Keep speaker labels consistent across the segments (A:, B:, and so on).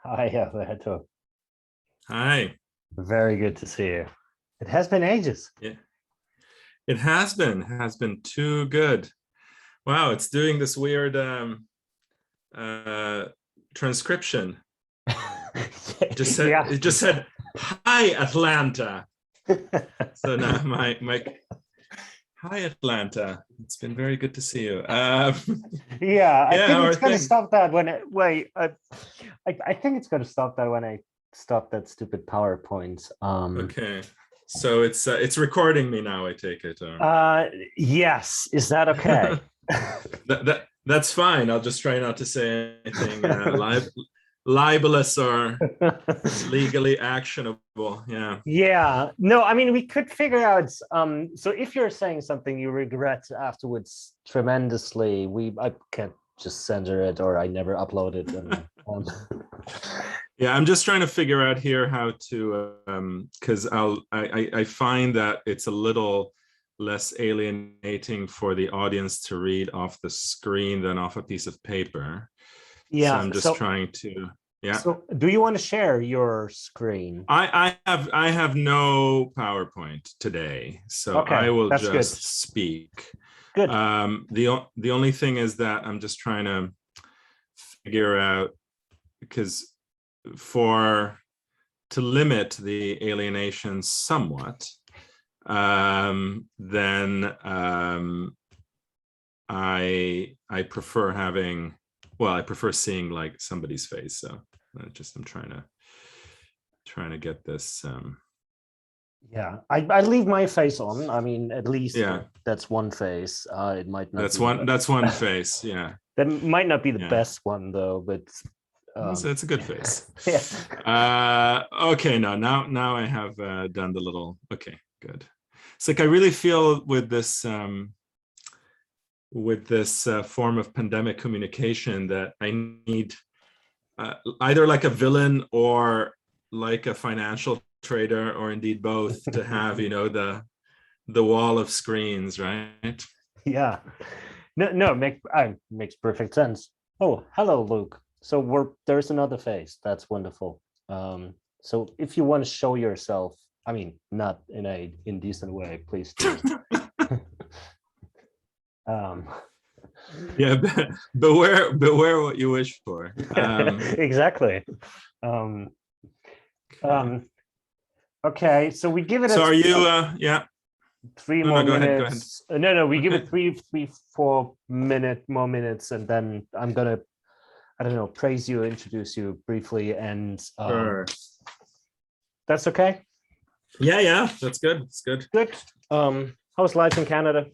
A: Hi, Alberto.
B: Hi.
A: Very good to see you. It has been ages.
B: Yeah, it has been too good. Wow, it's doing this weird transcription.
A: Yeah.
B: It just said, "Hi, Atlanta." So now my hi, Atlanta. It's been very good to see you.
A: Yeah, I
B: Yeah,
A: think
B: how are
A: it's going to
B: things?
A: stop that when it, wait, I think it's going to stop that when I stop that stupid PowerPoint.
B: Okay, so it's recording me now, I take it.
A: Yes, is that okay?
B: That's fine. I'll just try not to say anything libelous or legally actionable. Yeah.
A: Yeah, no, I mean, we could figure out, so if you're saying something you regret afterwards tremendously, I can't just censor it, or I never upload it. And,
B: Yeah, I'm just trying to figure out here how to, because I find that it's a little less alienating for the audience to read off the screen than off a piece of paper. So
A: yeah,
B: I'm just trying to, yeah.
A: So do you want to share your screen?
B: I have no PowerPoint today, so
A: Okay,
B: I will
A: that's
B: just
A: good.
B: speak.
A: Good.
B: The only thing is that I'm just trying to figure out, because to limit the alienation somewhat, then I prefer having, well, I prefer seeing like somebody's face. So I'm trying to get this.
A: Yeah, I leave my face on. I mean, at least
B: Yeah,
A: that's one face. It might not.
B: that's one face. Yeah,
A: that might not be the best one though, but
B: it's a good face.
A: Yeah.
B: Okay, now I have done the little. Okay, good. It's like I really feel with this form of pandemic communication that I need either like a villain or like a financial trader, or indeed both, to have the wall of screens, right?
A: Yeah. No, makes perfect sense. Oh, hello, Luke. So there's another face. That's wonderful. So if you want to show yourself, I mean, not in a indecent way, please do.
B: Yeah, beware what you wish for.
A: Exactly. Okay, so we give it.
B: So are you? Yeah.
A: 3 more
B: Go ahead. Go ahead.
A: minutes. No, we give it 4 more minutes, and then I'm gonna, I don't know, praise you, introduce you briefly, and
B: Sure.
A: That's okay.
B: Yeah, that's good. It's good.
A: Good. How's life in Canada?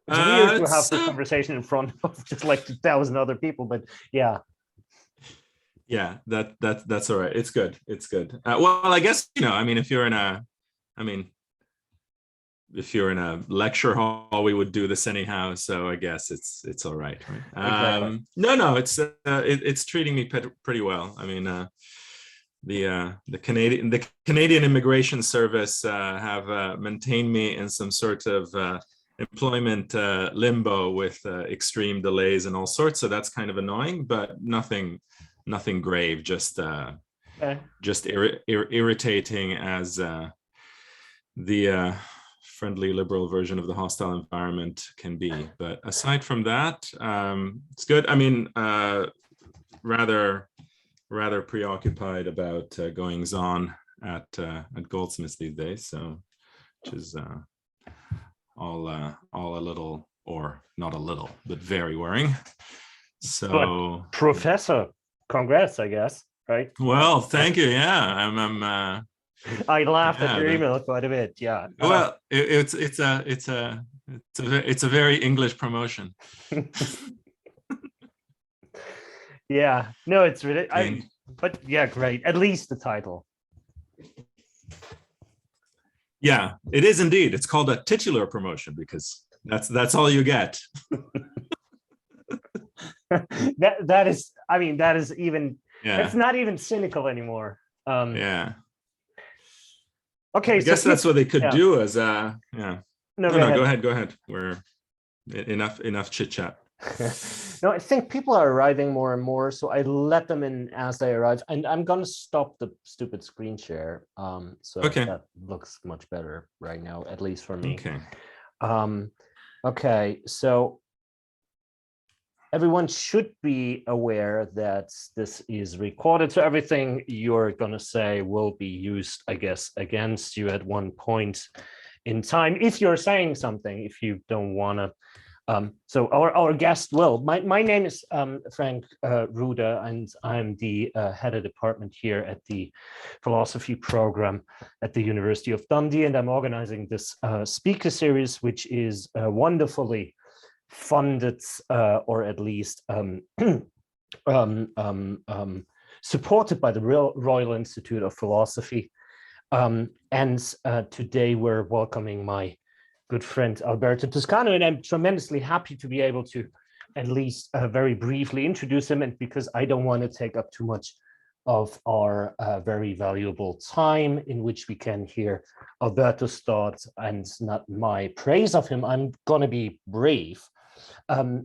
A: It's weird to have this conversation in front of just like 2,000 other people, but yeah.
B: Yeah, that's all right. It's good. It's good. Well, I guess, I mean, if you're in a lecture hall, we would do this anyhow. So I guess it's all right.
A: Exactly.
B: No, it's treating me pretty well. I mean, the Canadian Immigration Service have maintained me in some sort of employment limbo with extreme delays and all sorts. So that's kind of annoying, but nothing grave. Just irritating as the friendly liberal version of the hostile environment can be. But aside from that, it's good. I mean, rather preoccupied about goings on at Goldsmiths these days. So, which is all a little, or not a little, but very worrying. So,
A: but Professor, congrats, I guess, right?
B: Well, thank you. Yeah, I'm
A: I laughed at your email quite a bit. Yeah.
B: Well, it's a very English promotion.
A: Yeah. No, it's really. But yeah, great. At least the title.
B: Yeah, it is indeed. It's called a titular promotion because that's all you get.
A: that is. I mean, that is even.
B: Yeah.
A: It's not even cynical anymore.
B: Yeah.
A: Okay,
B: I guess that's what they could do as yeah. No, go ahead. We're enough chit chat.
A: No, I think people are arriving more and more, so I let them in as they arrive. And I'm going to stop the stupid screen share. So
B: Okay.
A: that looks much better right now, at least for me.
B: Okay.
A: Okay, so everyone should be aware that this is recorded. So everything you're going to say will be used, I guess, against you at one point in time. If you're saying something, if you don't want to. So our guest will. My name is Frank Rude, and I'm the head of department here at the philosophy program at the University of Dundee, and I'm organizing this speaker series, which is wonderfully funded, or at least supported by the Royal Institute of Philosophy. And today we're welcoming my good friend Alberto Toscano, and I'm tremendously happy to be able to at least very briefly introduce him, and because I don't want to take up too much of our very valuable time in which we can hear Alberto's thoughts and not my praise of him, I'm going to be brief.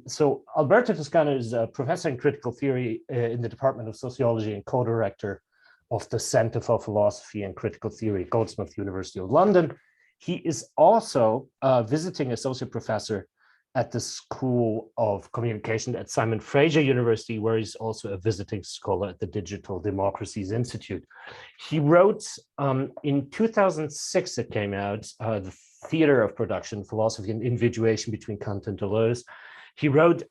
A: So Alberto Toscano is a professor in critical theory in the Department of Sociology and co-director of the Center for Philosophy and Critical Theory at Goldsmiths University of London. He is also a visiting associate professor at the School of Communication at Simon Fraser University, where he's also a visiting scholar at the Digital Democracies Institute. He wrote in 2006, it came out, The Theater of Production, Philosophy and Individuation Between Kant and Deleuze. He wrote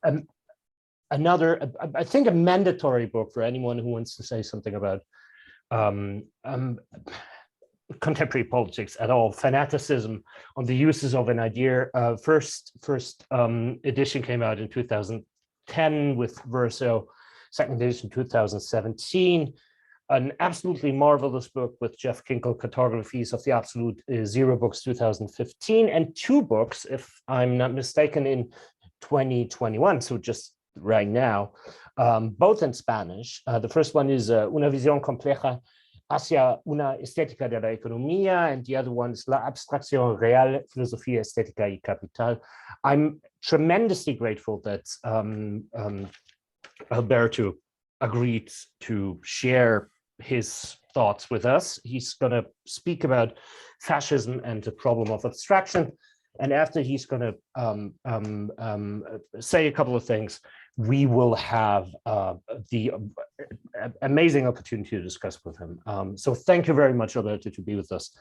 A: another, I think, a mandatory book for anyone who wants to say something about contemporary politics at all, Fanaticism on the Uses of an Idea. First edition came out in 2010 with Verso, second edition 2017. An absolutely marvelous book with Jeff Kinkle, Cartographies of the Absolute Zero Books 2015, and two books, if I'm not mistaken, in 2021, so just right now, both in Spanish. The first one is Una Visión Compleja hacia una estética de la economía, and the other one is La Abstracción Real, Filosofía Estética y Capital. I'm tremendously grateful that Alberto agreed to share his thoughts with us. He's going to speak about fascism and the problem of abstraction. And after he's going to say a couple of things, we will have the amazing opportunity to discuss with him. So thank you very much, Alberto, to be with us,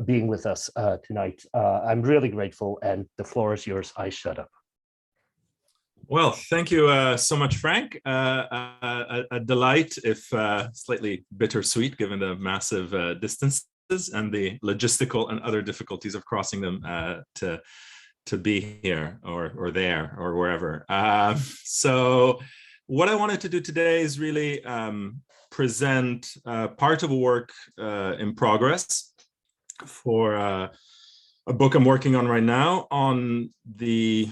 A: being with us tonight. I'm really grateful, and the floor is yours. I shut up.
B: Well, thank you so much, Frank. A delight, if slightly bittersweet, given the massive distances and the logistical and other difficulties of crossing them to be here or there or wherever. So what I wanted to do today is really present part of a work in progress for a book I'm working on right now on the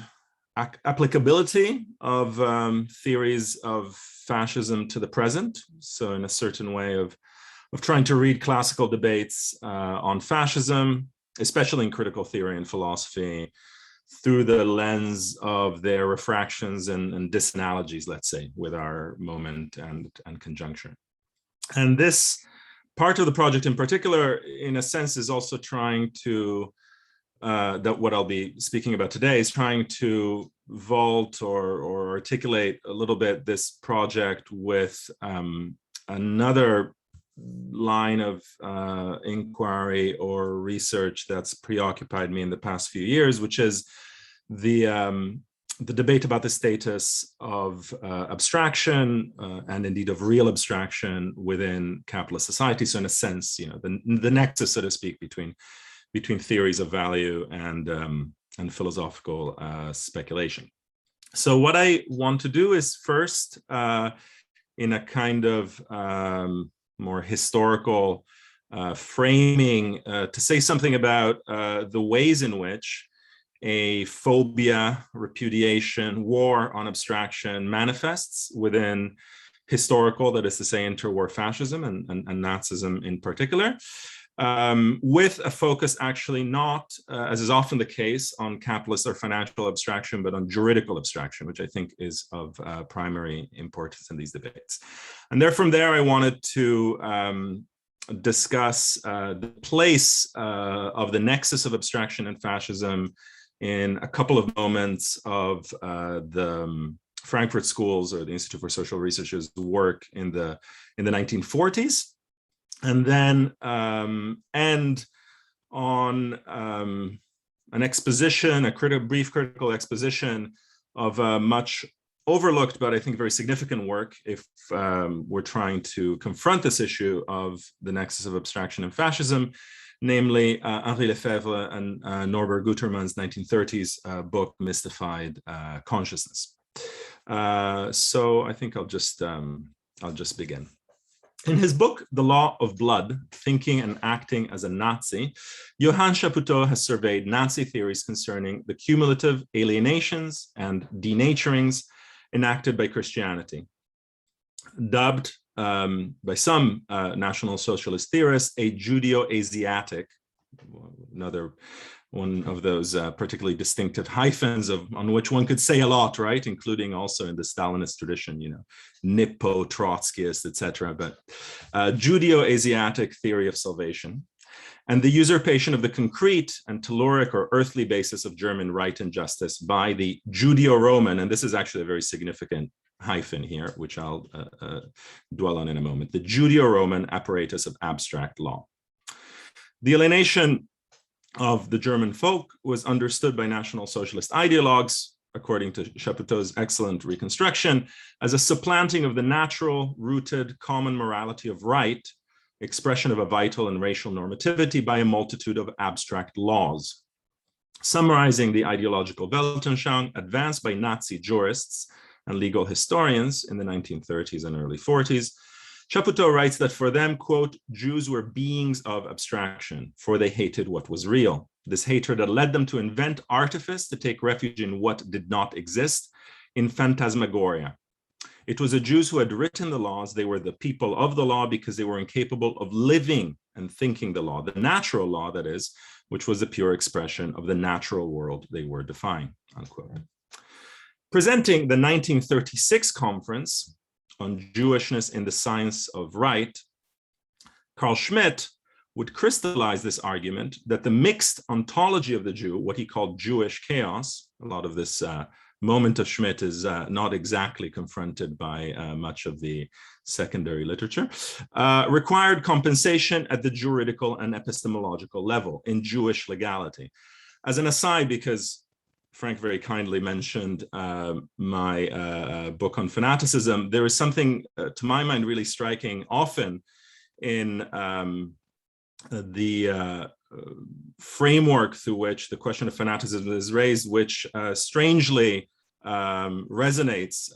B: applicability of theories of fascism to the present. So in a certain way of trying to read classical debates on fascism, especially in critical theory and philosophy, through the lens of their refractions and disanalogies, let's say, with our moment and conjuncture. And this part of the project in particular, in a sense, is also trying to, that what I'll be speaking about today is trying to vault or articulate a little bit this project with another line of inquiry or research that's preoccupied me in the past few years, which is the debate about the status of abstraction and indeed of real abstraction within capitalist society. So in a sense, you know, the nexus, so to speak, between theories of value and philosophical speculation. So what I want to do is first, in a kind of more historical framing, to say something about the ways in which a phobia, repudiation, war on abstraction manifests within historical, that is to say, interwar fascism and Nazism in particular. with a focus actually not, as is often the case, on capitalist or financial abstraction, but on juridical abstraction, which I think is of primary importance in these debates. And there, from there, I wanted to discuss the place of the nexus of abstraction and fascism in a couple of moments of the Frankfurt Schools, or the Institute for Social Research's work in the 1940s. And then end on an exposition, a brief critical exposition of a much overlooked, but I think very significant work if we're trying to confront this issue of the nexus of abstraction and fascism, namely Henri Lefebvre and Norbert Guterman's 1930s book, Mystified Consciousness. So I think I'll just begin. In his book, The Law of Blood, Thinking and Acting as a Nazi, Johann Chapoutot has surveyed Nazi theories concerning the cumulative alienations and denaturings enacted by Christianity. Dubbed by some National Socialist theorists a Judeo-Asiatic, another one of those particularly distinctive hyphens on which one could say a lot, right? Including also in the Stalinist tradition, you know, Nippo, Trotskyist, etc. But Judeo-Asiatic theory of salvation, and the usurpation of the concrete and telluric or earthly basis of German right and justice by the Judeo-Roman, and this is actually a very significant hyphen here, which I'll dwell on in a moment, the Judeo-Roman apparatus of abstract law. The alienation of the German folk was understood by National Socialist ideologues, according to Chapoutot's excellent reconstruction, as a supplanting of the natural, rooted, common morality of right, expression of a vital and racial normativity, by a multitude of abstract laws. Summarizing the ideological Weltanschauung advanced by Nazi jurists and legal historians in the 1930s and early 40s, Chapoutot writes that for them, quote, Jews were beings of abstraction, for they hated what was real. This hatred had led them to invent artifice to take refuge in what did not exist, in phantasmagoria. It was the Jews who had written the laws. They were the people of the law because they were incapable of living and thinking the law, the natural law, that is, which was the pure expression of the natural world they were defying, unquote. Presenting the 1936 conference on Jewishness in the Science of Right, Carl Schmitt would crystallize this argument that the mixed ontology of the Jew, what he called Jewish chaos, a lot of this moment of Schmitt is not exactly confronted by much of the secondary literature, required compensation at the juridical and epistemological level in Jewish legality. As an aside, because Frank very kindly mentioned my book on fanaticism, there is something, to my mind, really striking often in the framework through which the question of fanaticism is raised, which strangely resonates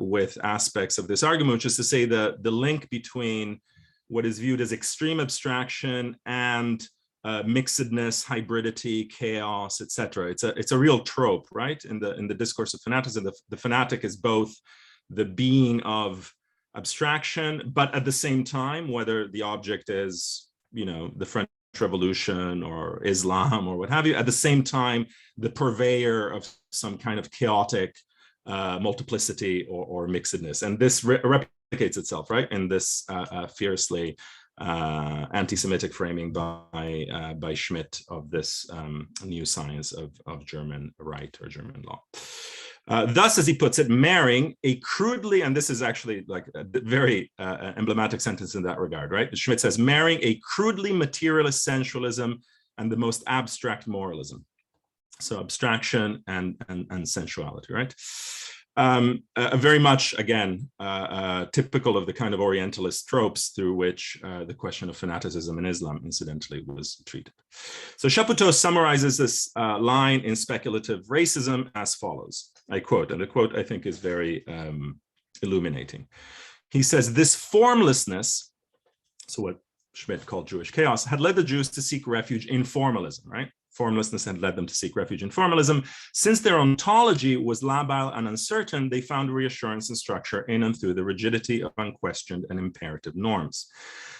B: with aspects of this argument, which is to say the link between what is viewed as extreme abstraction and mixedness, hybridity, chaos, etc. It's a real trope, right? In the discourse of fanaticism, the fanatic is both the being of abstraction, but at the same time, whether the object is, you know, the French Revolution or Islam or what have you, at the same time, the purveyor of some kind of chaotic multiplicity or mixedness, and this replicates itself, right, in this fiercely anti-Semitic framing by Schmitt of this new science of German right or German law. Thus, as he puts it, marrying a crudely, and this is actually like a very emblematic sentence in that regard, right? Schmitt says, marrying a crudely materialist sensualism and the most abstract moralism. So abstraction and sensuality, right? Very much, again, typical of the kind of Orientalist tropes through which the question of fanaticism in Islam, incidentally, was treated. So Chapoutot summarizes this line in Speculative Racism as follows. I quote, and the quote I think is very illuminating. He says, this formlessness, so what Schmitt called Jewish chaos, had led the Jews to seek refuge in formalism, right? Formlessness had led them to seek refuge in formalism. Since their ontology was labile and uncertain, they found reassurance and structure in and through the rigidity of unquestioned and imperative norms.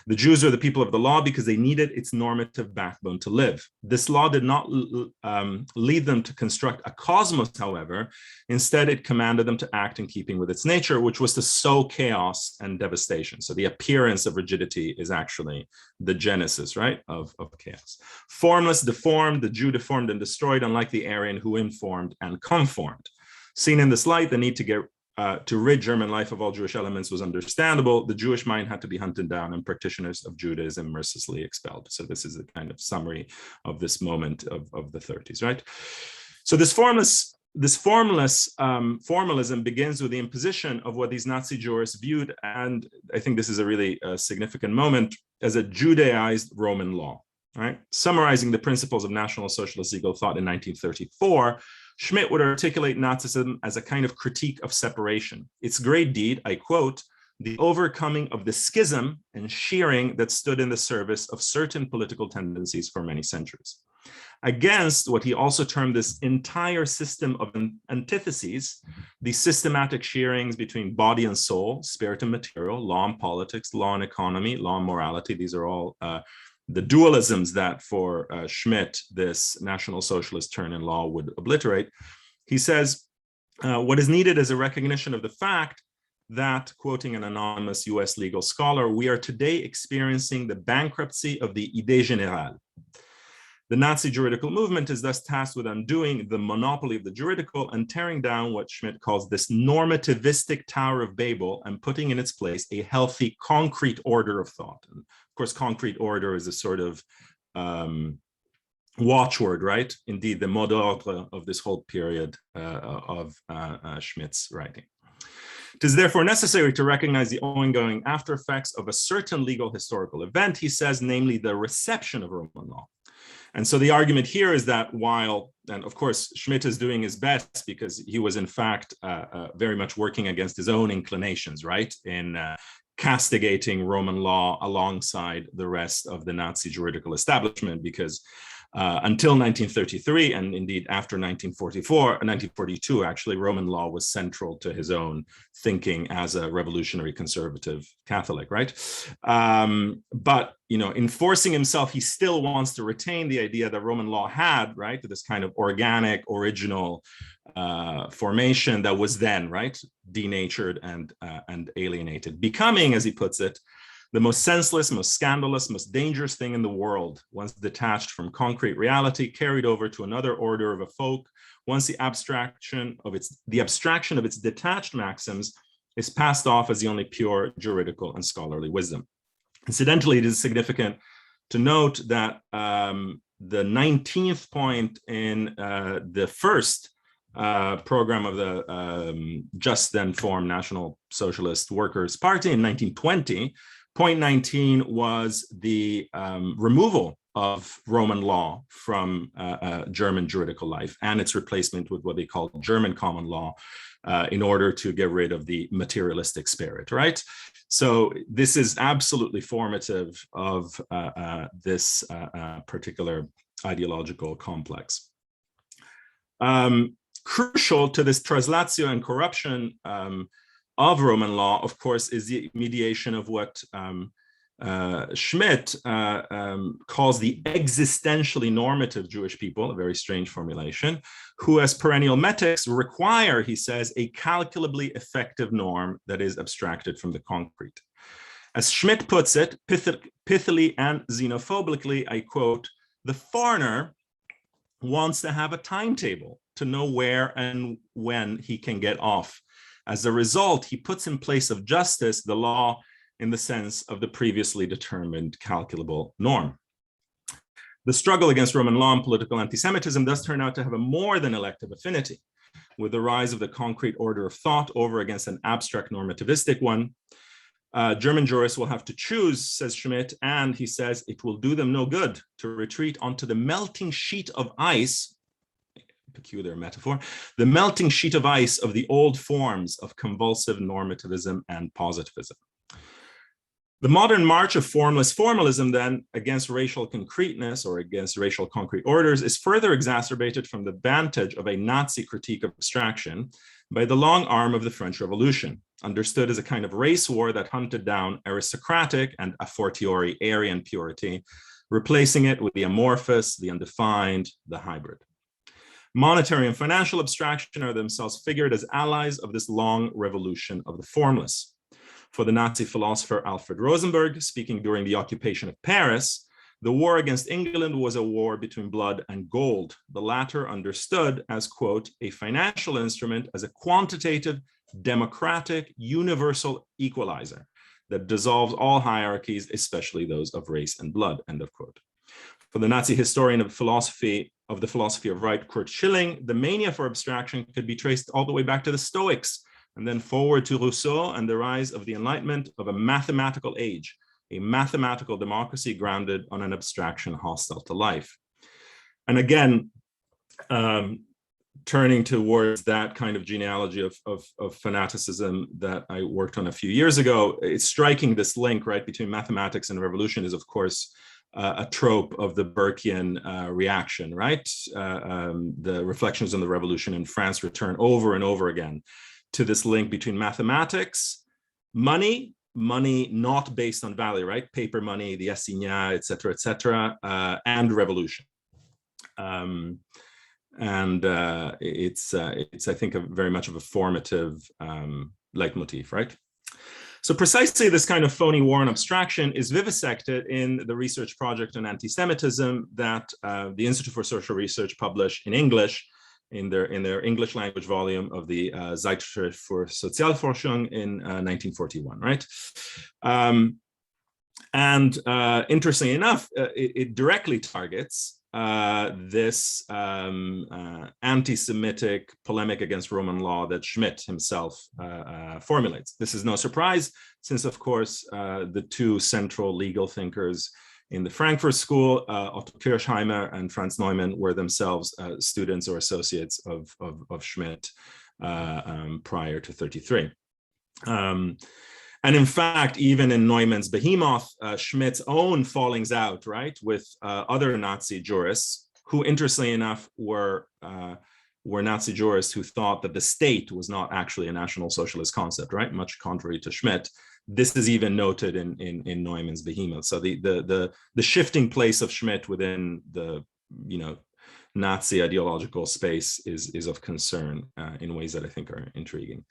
B: The Jews are the people of the law because they needed its normative backbone to live. This law did not lead them to construct a cosmos, however. Instead, it commanded them to act in keeping with its nature, which was to sow chaos and devastation. So the appearance of rigidity is actually the genesis, right, of chaos. Formless, deformed, the Jew deformed and destroyed, unlike the Aryan who informed and conformed. Seen in this light, the need to rid German life of all Jewish elements was understandable. The Jewish mind had to be hunted down and practitioners of Judaism mercilessly expelled. So this is a kind of summary of this moment of the 30s, right? So this formless formalism begins with the imposition of what these Nazi jurists viewed, and I think this is a really significant moment, as a Judaized Roman law, right? Summarizing the principles of National Socialist legal thought in 1934, Schmidt would articulate Nazism as a kind of critique of separation. Its great deed, I quote, the overcoming of the schism and shearing that stood in the service of certain political tendencies for many centuries. Against what he also termed this entire system of antitheses, the systematic shearings between body and soul, spirit and material, law and politics, law and economy, law and morality. These are all the dualisms that for Schmidt, this National Socialist turn in law would obliterate. He says, what is needed is a recognition of the fact that, quoting an anonymous US legal scholar, we are today experiencing the bankruptcy of the idée générale. The Nazi juridical movement is thus tasked with undoing the monopoly of the juridical and tearing down what Schmidt calls this normativistic Tower of Babel and putting in its place a healthy, concrete order of thought. And of course, concrete order is a sort of watchword, right? Indeed, the mot d'ordre of this whole period of Schmidt's writing. It is therefore necessary to recognize the ongoing after effects of a certain legal historical event, he says, namely the reception of Roman law. And so the argument here is that while, and of course, Schmidt is doing his best because he was in fact very much working against his own inclinations, right, in castigating Roman law alongside the rest of the Nazi juridical establishment, because until 1933, and indeed after 1942, actually, Roman law was central to his own thinking as a revolutionary conservative Catholic, right? But, you know, in forcing himself, he still wants to retain the idea that Roman law had, right, this kind of organic, original formation that was then, right, denatured and alienated, becoming, as he puts it, the most senseless, most scandalous, most dangerous thing in the world, once detached from concrete reality, carried over to another order of a folk, once the abstraction of its detached maxims is passed off as the only pure juridical and scholarly wisdom. Incidentally, it is significant to note that the 19th point in the first program of the just then formed National Socialist Workers' Party in 1920, Point 19 was the removal of Roman law from German juridical life and its replacement with what they called German common law in order to get rid of the materialistic spirit, right? So this is absolutely formative of this particular ideological complex. Crucial to this translatio and corruption of Roman law, of course, is the mediation of what Schmidt calls the existentially normative Jewish people, a very strange formulation, who as perennial metics require, he says, a calculably effective norm that is abstracted from the concrete. As Schmidt puts it, pithily and xenophobically, I quote, the foreigner wants to have a timetable to know where and when he can get off. As a result, he puts in place of justice the law in the sense of the previously determined calculable norm. The struggle against Roman law and political anti-Semitism does turn out to have a more than elective affinity, with the rise of the concrete order of thought over against an abstract normativistic one. German jurists will have to choose, says Schmidt, and he says it will do them no good to retreat onto the melting sheet of ice, peculiar metaphor, the melting sheet of ice of the old forms of convulsive normativism and positivism. The modern march of formless formalism then against racial concreteness or against racial concrete orders is further exacerbated from the vantage of a Nazi critique of abstraction by the long arm of the French Revolution, understood as a kind of race war that hunted down aristocratic and a fortiori Aryan purity, replacing it with the amorphous, the undefined, the hybrid. Monetary and financial abstraction are themselves figured as allies of this long revolution of the formless. For the Nazi philosopher Alfred Rosenberg, speaking during the occupation of Paris, the war against England was a war between blood and gold, the latter understood as, quote, a financial instrument as a quantitative, democratic, universal equalizer that dissolves all hierarchies, especially those of race and blood, end of quote. For the Nazi historian of the philosophy of right, Kurt Schilling, the mania for abstraction could be traced all the way back to the Stoics, and then forward to Rousseau and the rise of the Enlightenment of a mathematical age, a mathematical democracy grounded on an abstraction hostile to life. And again, turning towards that kind of genealogy of fanaticism that I worked on a few years ago, it's striking this link, right, between mathematics and revolution is, of course, a trope of the Burkean reaction, right? The reflections on the revolution in France return over and over again to this link between mathematics, money not based on value, right? Paper money, the assignats, et cetera, and revolution. It's I think, very much of a formative leitmotif, right? So precisely this kind of phony war on abstraction is vivisected in the research project on anti-Semitism that the Institute for Social Research published in English in their English language volume of the Zeitschrift für Sozialforschung in 1941, right? Interestingly enough, it directly targets this anti-Semitic polemic against Roman law that Schmidt himself formulates. This is no surprise, since, of course, the two central legal thinkers in the Frankfurt School, Otto Kirchheimer and Franz Neumann, were themselves students or associates of Schmidt prior to 1933. And in fact, even in Neumann's Behemoth, Schmidt's own fallings out, right, with other Nazi jurists, who, interestingly enough, were Nazi jurists who thought that the state was not actually a National Socialist concept, right, much contrary to Schmidt. This is even noted in Neumann's Behemoth. So the shifting place of Schmidt within the Nazi ideological space is of concern in ways that I think are intriguing.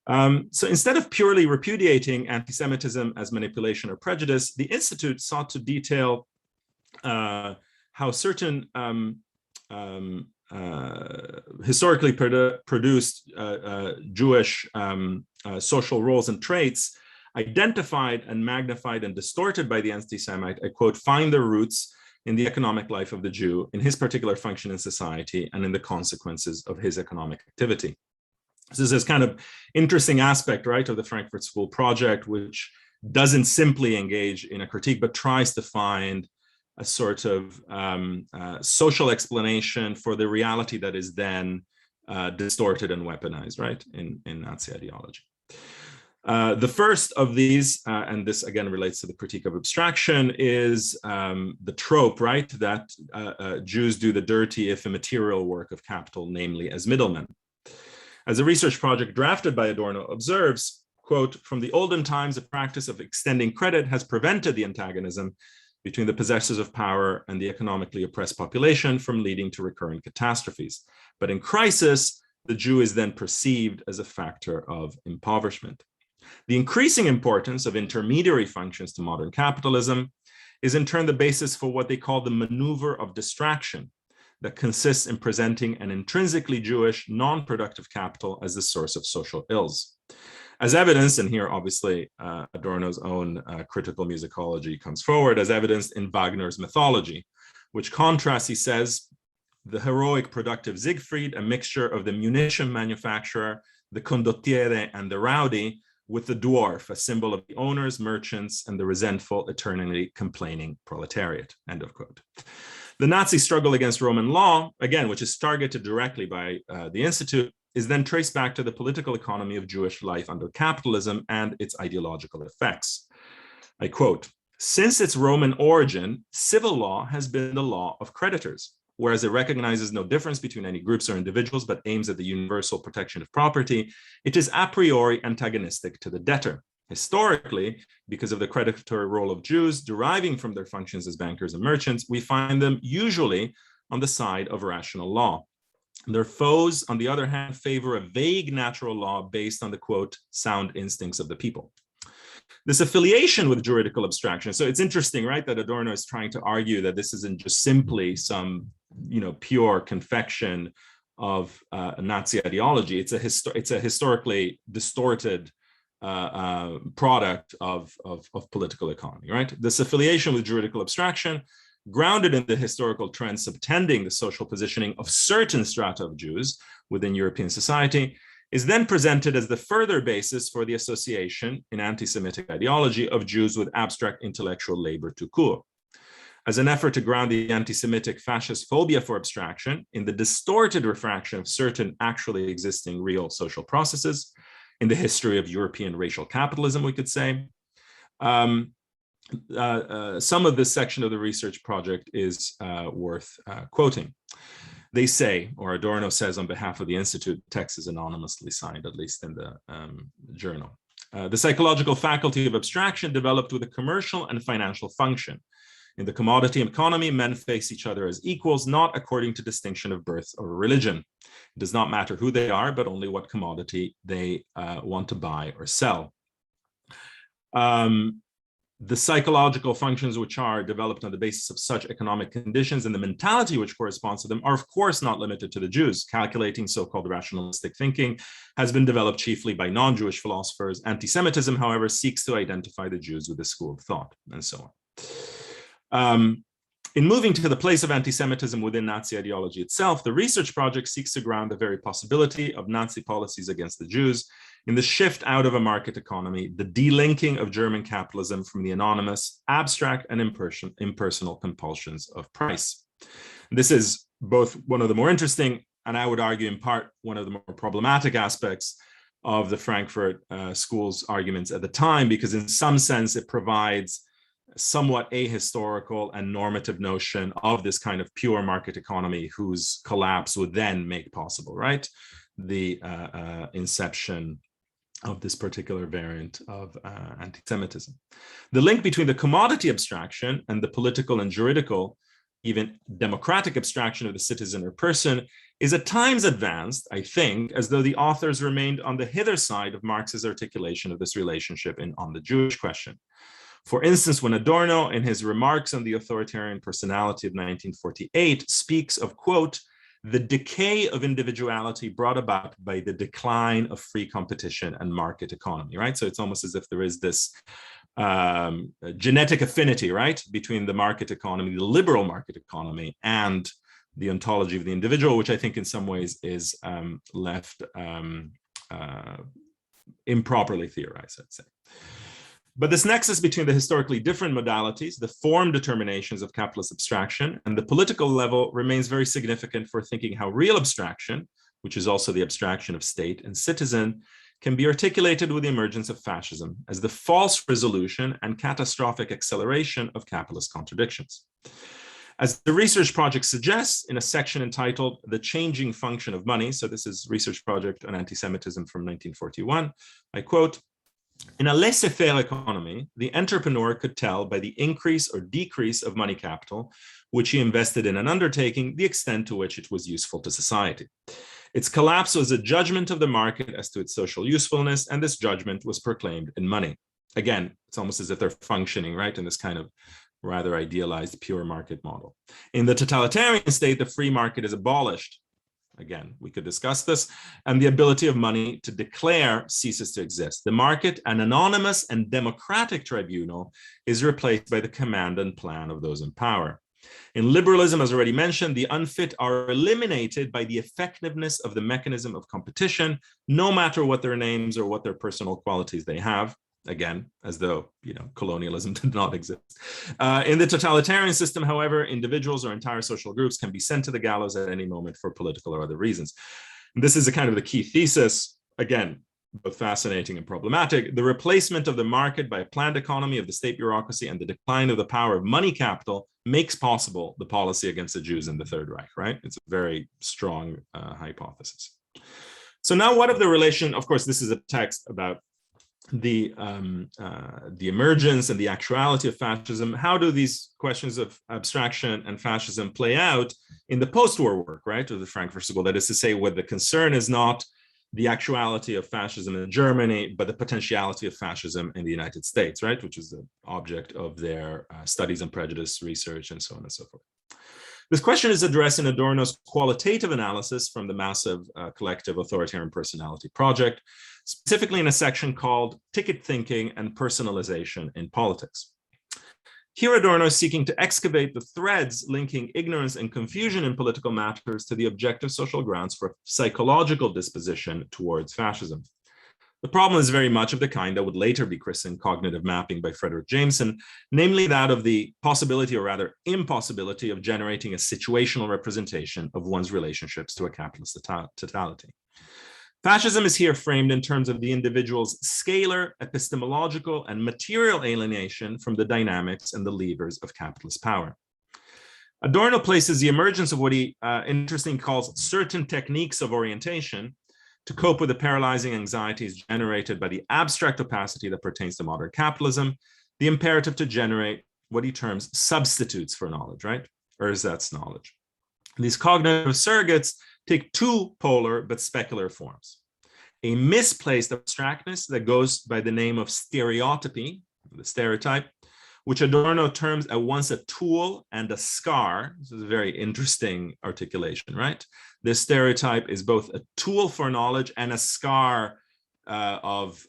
B: So instead of purely repudiating anti-Semitism as manipulation or prejudice, the Institute sought to detail how certain historically produced Jewish social roles and traits, identified and magnified and distorted by the anti-Semite, I quote, find their roots in the economic life of the Jew, in his particular function in society, and in the consequences of his economic activity. This is this kind of interesting aspect, right, of the Frankfurt School project, which doesn't simply engage in a critique, but tries to find a sort of social explanation for the reality that is then distorted and weaponized, right, in Nazi ideology. The first of these, and this again relates to the critique of abstraction, is the trope, right, that Jews do the dirty, if immaterial work of capital, namely as middlemen. As a research project drafted by Adorno observes, quote, from the olden times, the practice of extending credit has prevented the antagonism between the possessors of power and the economically oppressed population from leading to recurrent catastrophes. But in crisis, the Jew is then perceived as a factor of impoverishment. The increasing importance of intermediary functions to modern capitalism is in turn the basis for what they call the maneuver of distraction, that consists in presenting an intrinsically Jewish, non-productive capital as the source of social ills. As evidence, and here obviously Adorno's own critical musicology comes forward, as evidenced in Wagner's mythology, which contrasts, he says, the heroic productive Siegfried, a mixture of the munition manufacturer, the condottiere, and the rowdy, with the dwarf, a symbol of the owners, merchants, and the resentful, eternally complaining proletariat, end of quote. The Nazi struggle against Roman law, again, which is targeted directly by the Institute, is then traced back to the political economy of Jewish life under capitalism and its ideological effects. I quote, "Since its Roman origin, civil law has been the law of creditors. Whereas it recognizes no difference between any groups or individuals, but aims at the universal protection of property, it is a priori antagonistic to the debtor. Historically, because of the creditatory role of Jews deriving from their functions as bankers and merchants, we find them usually on the side of rational law. Their foes, on the other hand, favor a vague natural law based on the, quote, sound instincts of the people." This affiliation with juridical abstraction. So it's interesting, right, that Adorno is trying to argue that this isn't just simply some, pure confection of Nazi ideology. It's a historically distorted product of political economy, right? This affiliation with juridical abstraction, grounded in the historical trends subtending the social positioning of certain strata of Jews within European society, is then presented as the further basis for the association in anti-Semitic ideology of Jews with abstract intellectual labor tout court. As an effort to ground the anti-Semitic fascist phobia for abstraction in the distorted refraction of certain actually existing real social processes, in the history of European racial capitalism, we could say. Some of this section of the research project is worth quoting. They say, or Adorno says on behalf of the Institute, text is anonymously signed, at least in the journal. The psychological faculty of abstraction developed with a commercial and financial function. In the commodity economy, men face each other as equals, not according to distinction of birth or religion. It does not matter who they are, but only what commodity they want to buy or sell. The psychological functions which are developed on the basis of such economic conditions and the mentality which corresponds to them are of course not limited to the Jews. Calculating so-called rationalistic thinking has been developed chiefly by non-Jewish philosophers. Anti-Semitism, however, seeks to identify the Jews with this school of thought, and so on. In moving to the place of anti-Semitism within Nazi ideology itself, the research project seeks to ground the very possibility of Nazi policies against the Jews in the shift out of a market economy, the delinking of German capitalism from the anonymous, abstract, and impersonal compulsions of price. This is both one of the more interesting, and I would argue in part, one of the more problematic aspects of the Frankfurt School's arguments at the time, because in some sense it provides somewhat ahistorical and normative notion of this kind of pure market economy whose collapse would then make possible, right, the inception of this particular variant of anti-Semitism. The link between the commodity abstraction and the political and juridical, even democratic abstraction of the citizen or person is at times advanced, I think, as though the authors remained on the hither side of Marx's articulation of this relationship on the Jewish question. For instance, when Adorno, in his remarks on the authoritarian personality of 1948, speaks of, quote, the decay of individuality brought about by the decline of free competition and market economy, right? So it's almost as if there is this genetic affinity, right, between the market economy, the liberal market economy, and the ontology of the individual, which I think in some ways is left improperly theorized, I'd say. But this nexus between the historically different modalities, the form determinations of capitalist abstraction, and the political level remains very significant for thinking how real abstraction, which is also the abstraction of state and citizen, can be articulated with the emergence of fascism as the false resolution and catastrophic acceleration of capitalist contradictions. As the research project suggests in a section entitled The Changing Function of Money, so this is research project on anti-Semitism from 1941, I quote, in a laissez-faire economy, the entrepreneur could tell by the increase or decrease of money capital, which he invested in an undertaking, the extent to which it was useful to society. Its collapse was a judgment of the market as to its social usefulness, and this judgment was proclaimed in money. Again, it's almost as if they're functioning, right, in this kind of rather idealized pure market model. In the totalitarian state, the free market is abolished. Again, we could discuss this, and the ability of money to declare ceases to exist. The market, an anonymous and democratic tribunal, is replaced by the command and plan of those in power. In liberalism, as already mentioned, the unfit are eliminated by the effectiveness of the mechanism of competition, no matter what their names or what their personal qualities they have. Again, as though, colonialism did not exist. In the totalitarian system, however, individuals or entire social groups can be sent to the gallows at any moment for political or other reasons. And this is a kind of the key thesis. Again, both fascinating and problematic. The replacement of the market by a planned economy of the state bureaucracy and the decline of the power of money capital makes possible the policy against the Jews in the Third Reich, right? It's a very strong hypothesis. So now what of the relation, of course, this is a text about the emergence and the actuality of fascism. How do these questions of abstraction and fascism play out in the post-war work, right, of the Frankfurt School? That is to say, where the concern is not the actuality of fascism in Germany, but the potentiality of fascism in the United States, right, which is the object of their studies on prejudice research and so on and so forth. This question is addressed in Adorno's qualitative analysis from the massive collective authoritarian personality project, specifically in a section called Ticket Thinking and Personalization in Politics. Here, Adorno is seeking to excavate the threads linking ignorance and confusion in political matters to the objective social grounds for psychological disposition towards fascism. The problem is very much of the kind that would later be christened cognitive mapping by Frederick Jameson, namely that of the possibility, or rather impossibility, of generating a situational representation of one's relationships to a capitalist totality. Fascism is here framed in terms of the individual's scalar, epistemological, and material alienation from the dynamics and the levers of capitalist power. Adorno places the emergence of what he interestingly calls certain techniques of orientation to cope with the paralyzing anxieties generated by the abstract opacity that pertains to modern capitalism, the imperative to generate what he terms substitutes for knowledge, right? Ersatz knowledge. These cognitive surrogates take two polar but specular forms. A misplaced abstractness that goes by the name of stereotypy, the stereotype, which Adorno terms at once a tool and a scar. This is a very interesting articulation, right? This stereotype is both a tool for knowledge and a scar of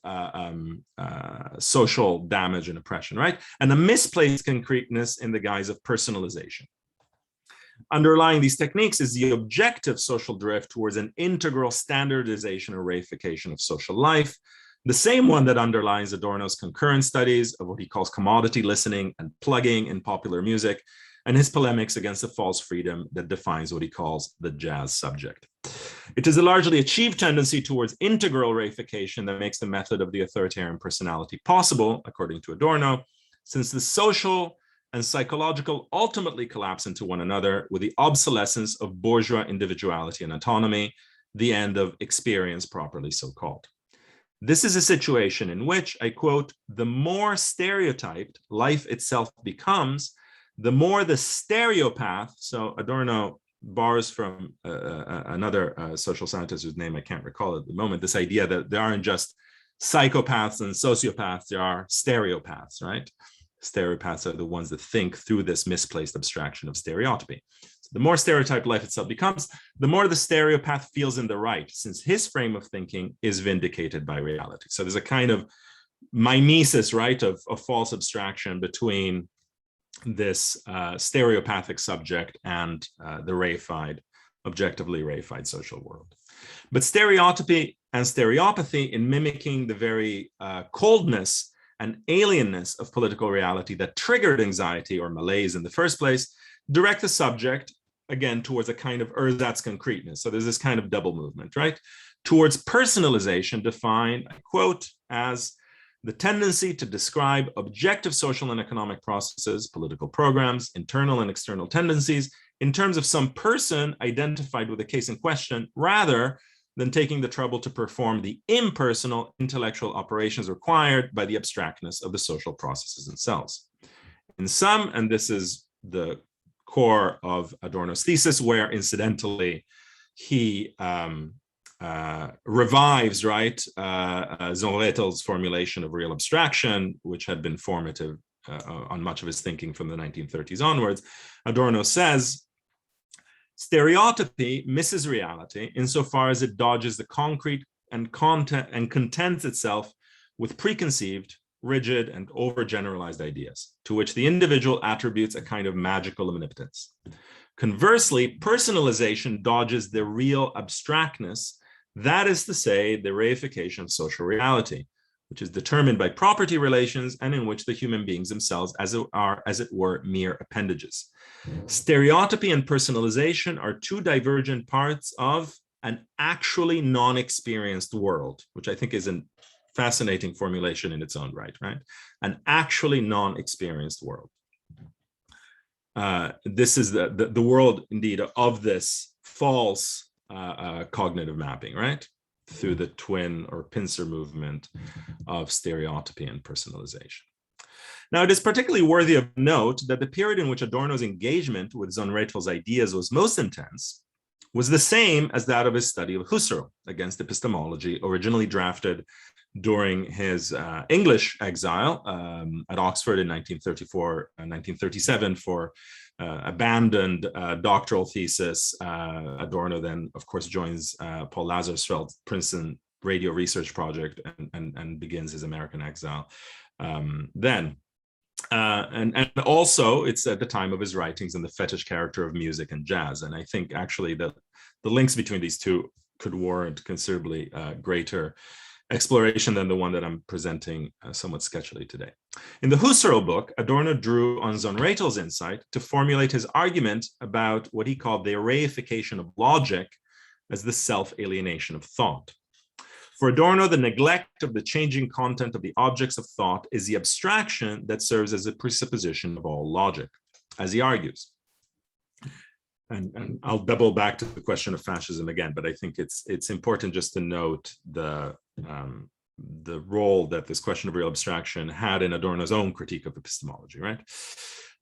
B: social damage and oppression, right? And a misplaced concreteness in the guise of personalization. Underlying these techniques is the objective social drift towards an integral standardization or reification of social life, the same one that underlies Adorno's concurrent studies of what he calls commodity listening and plugging in popular music, and his polemics against the false freedom that defines what he calls the jazz subject. It is a largely achieved tendency towards integral reification that makes the method of the authoritarian personality possible, according to Adorno, since the social and psychological ultimately collapse into one another with the obsolescence of bourgeois individuality and autonomy, the end of experience properly so called. This is a situation in which, I quote, the more stereotyped life itself becomes, the more the stereopath, so Adorno borrows from another social scientist whose name I can't recall at the moment, this idea that there aren't just psychopaths and sociopaths, there are stereopaths, right? Stereopaths are the ones that think through this misplaced abstraction of stereotypy. So the more stereotyped life itself becomes, the more the stereopath feels in the right, since his frame of thinking is vindicated by reality. So there's a kind of mimesis, right, of false abstraction between this stereopathic subject and the reified, objectively reified social world. But stereotypy and stereopathy, in mimicking the very coldness and alienness of political reality that triggered anxiety or malaise in the first place, direct the subject, again, towards a kind of ersatz concreteness. So there's this kind of double movement, right? Towards personalization, defined, I quote, as the tendency to describe objective social and economic processes, political programs, internal and external tendencies, in terms of some person identified with the case in question, rather than taking the trouble to perform the impersonal intellectual operations required by the abstractness of the social processes themselves. In sum, and this is the core of Adorno's thesis, where incidentally he revives, right, Sohn-Rethel's formulation of real abstraction, which had been formative on much of his thinking from the 1930s onwards. Adorno says, stereotypy misses reality insofar as it dodges the concrete and contents itself with preconceived, rigid, and overgeneralized ideas, to which the individual attributes a kind of magical omnipotence. Conversely, personalization dodges the real abstractness, that is to say, the reification of social reality, which is determined by property relations and in which the human beings themselves are, as it were, mere appendages. Stereotypy and personalization are two divergent parts of an actually non-experienced world, which I think is a fascinating formulation in its own right? An actually non-experienced world. This is the world, indeed, of this false cognitive mapping, right? Through the twin or pincer movement of stereotypy and personalization. Now, it is particularly worthy of note that the period in which Adorno's engagement with Sohn-Rethel's ideas was most intense was the same as that of his study of Husserl against epistemology, originally drafted during his English exile at Oxford in 1934 and 1937 for abandoned doctoral thesis. Adorno then, of course, joins Paul Lazarsfeld's Princeton Radio Research Project and begins his American exile then. And also, it's at the time of his writings on the fetish character of music and jazz. And I think actually that the links between these two could warrant considerably greater exploration than the one that I'm presenting somewhat sketchily today. In the Husserl book, Adorno drew on Sohn-Rethel's insight to formulate his argument about what he called the reification of logic as the self-alienation of thought. For Adorno, the neglect of the changing content of the objects of thought is the abstraction that serves as a presupposition of all logic, as he argues. And I'll double back to the question of fascism again, but I think it's important just to note the role that this question of real abstraction had in Adorno's own critique of epistemology, right?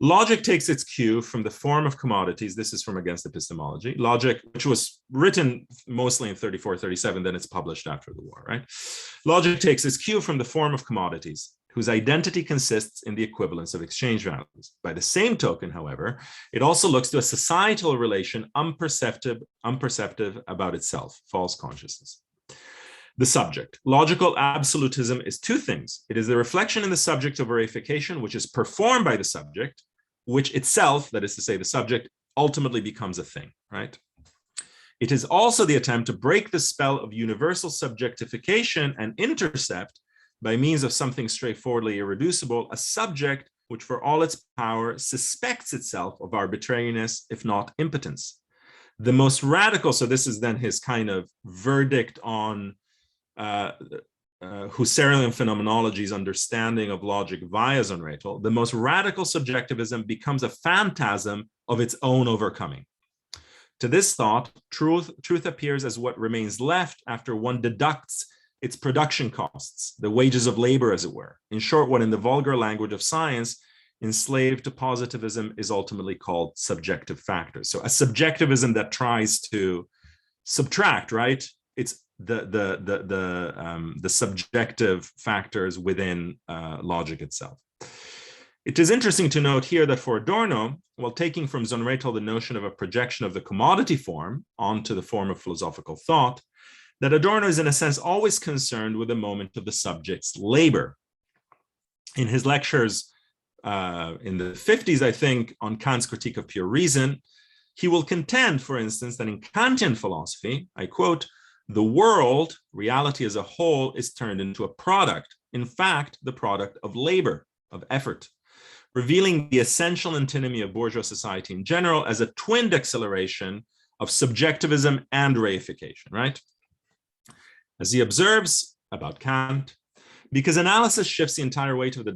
B: Logic takes its cue from the form of commodities. This is from Against Epistemology. Logic, which was written mostly in 34, 37, then it's published after the war, right? Logic takes its cue from the form of commodities, whose identity consists in the equivalence of exchange values. By the same token, however, it also looks to a societal relation unperceptive about itself, false consciousness. The subject. Logical absolutism is two things. It is the reflection in the subject of reification, which is performed by the subject, which itself, that is to say, the subject, ultimately becomes a thing, right? It is also the attempt to break the spell of universal subjectification and intercept, by means of something straightforwardly irreducible, a subject which for all its power suspects itself of arbitrariness, if not impotence. The most radical, so this is then his kind of verdict on Husserlian phenomenology's understanding of logic via Sohn-Rethel, the most radical subjectivism becomes a phantasm of its own overcoming. To this thought, truth appears as what remains left after one deducts its production costs, the wages of labor, as it were. In short, what in the vulgar language of science, enslaved to positivism, is ultimately called subjective factors. So a subjectivism that tries to subtract, right? It's the subjective factors within logic itself. It is interesting to note here that for Adorno, while taking from Sohn-Rethel the notion of a projection of the commodity form onto the form of philosophical thought, that Adorno is in a sense always concerned with the moment of the subject's labor. In his lectures in the 50s, I think, on Kant's critique of pure reason, he will contend, for instance, that in Kantian philosophy, I quote, the world, reality as a whole, is turned into a product, in fact, the product of labor, of effort, revealing the essential antinomy of bourgeois society in general as a twinned acceleration of subjectivism and reification, right? As he observes about Kant, because analysis shifts the entire weight of the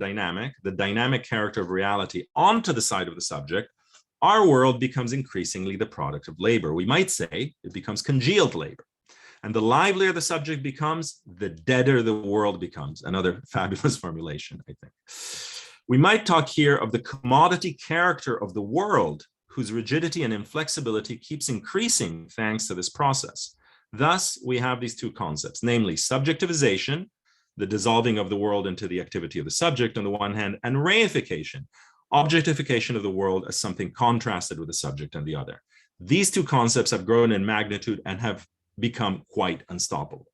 B: dynamic character of reality onto the side of the subject, our world becomes increasingly the product of labor. We might say it becomes congealed labor. And the livelier the subject becomes, the deader the world becomes. Another fabulous formulation, I think. We might talk here of the commodity character of the world, whose rigidity and inflexibility keeps increasing thanks to this process. Thus, we have these two concepts, namely subjectivization, the dissolving of the world into the activity of the subject on the one hand, and reification, objectification of the world as something contrasted with the subject on the other. These two concepts have grown in magnitude and have become quite unstoppable.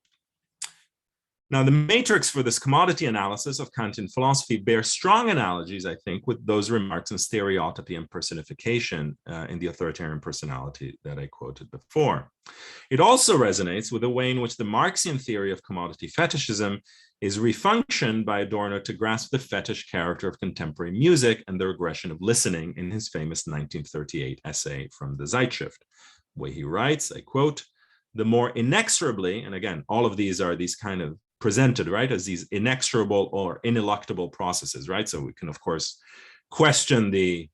B: Now, the matrix for this commodity analysis of Kantian philosophy bears strong analogies, I think, with those remarks on stereotypy and personification in the authoritarian personality that I quoted before. It also resonates with the way in which the Marxian theory of commodity fetishism is refunctioned by Adorno to grasp the fetish character of contemporary music and the regression of listening in his famous 1938 essay from the Zeitschrift, where he writes, I quote, the more inexorably, and again, all of these are these kind of presented, right, as these inexorable or ineluctable processes, right? So we can, of course, question the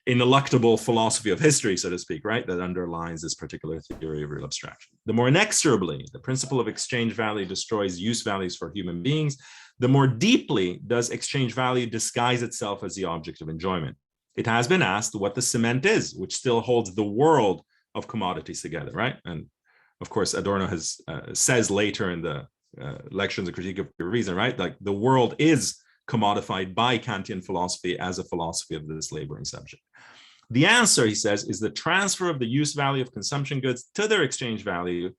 B: ineluctable philosophy of history, so to speak, right, that underlines this particular theory of real abstraction. The more inexorably the principle of exchange value destroys use values for human beings, the more deeply does exchange value disguise itself as the object of enjoyment. It has been asked what the cement is, which still holds the world of commodities together, right? And of course, Adorno has says later in the Lectures and Critique of Pure Reason, right, like the world is commodified by Kantian philosophy as a philosophy of this laboring subject. The answer, he says, is the transfer of the use value of consumption goods to their exchange value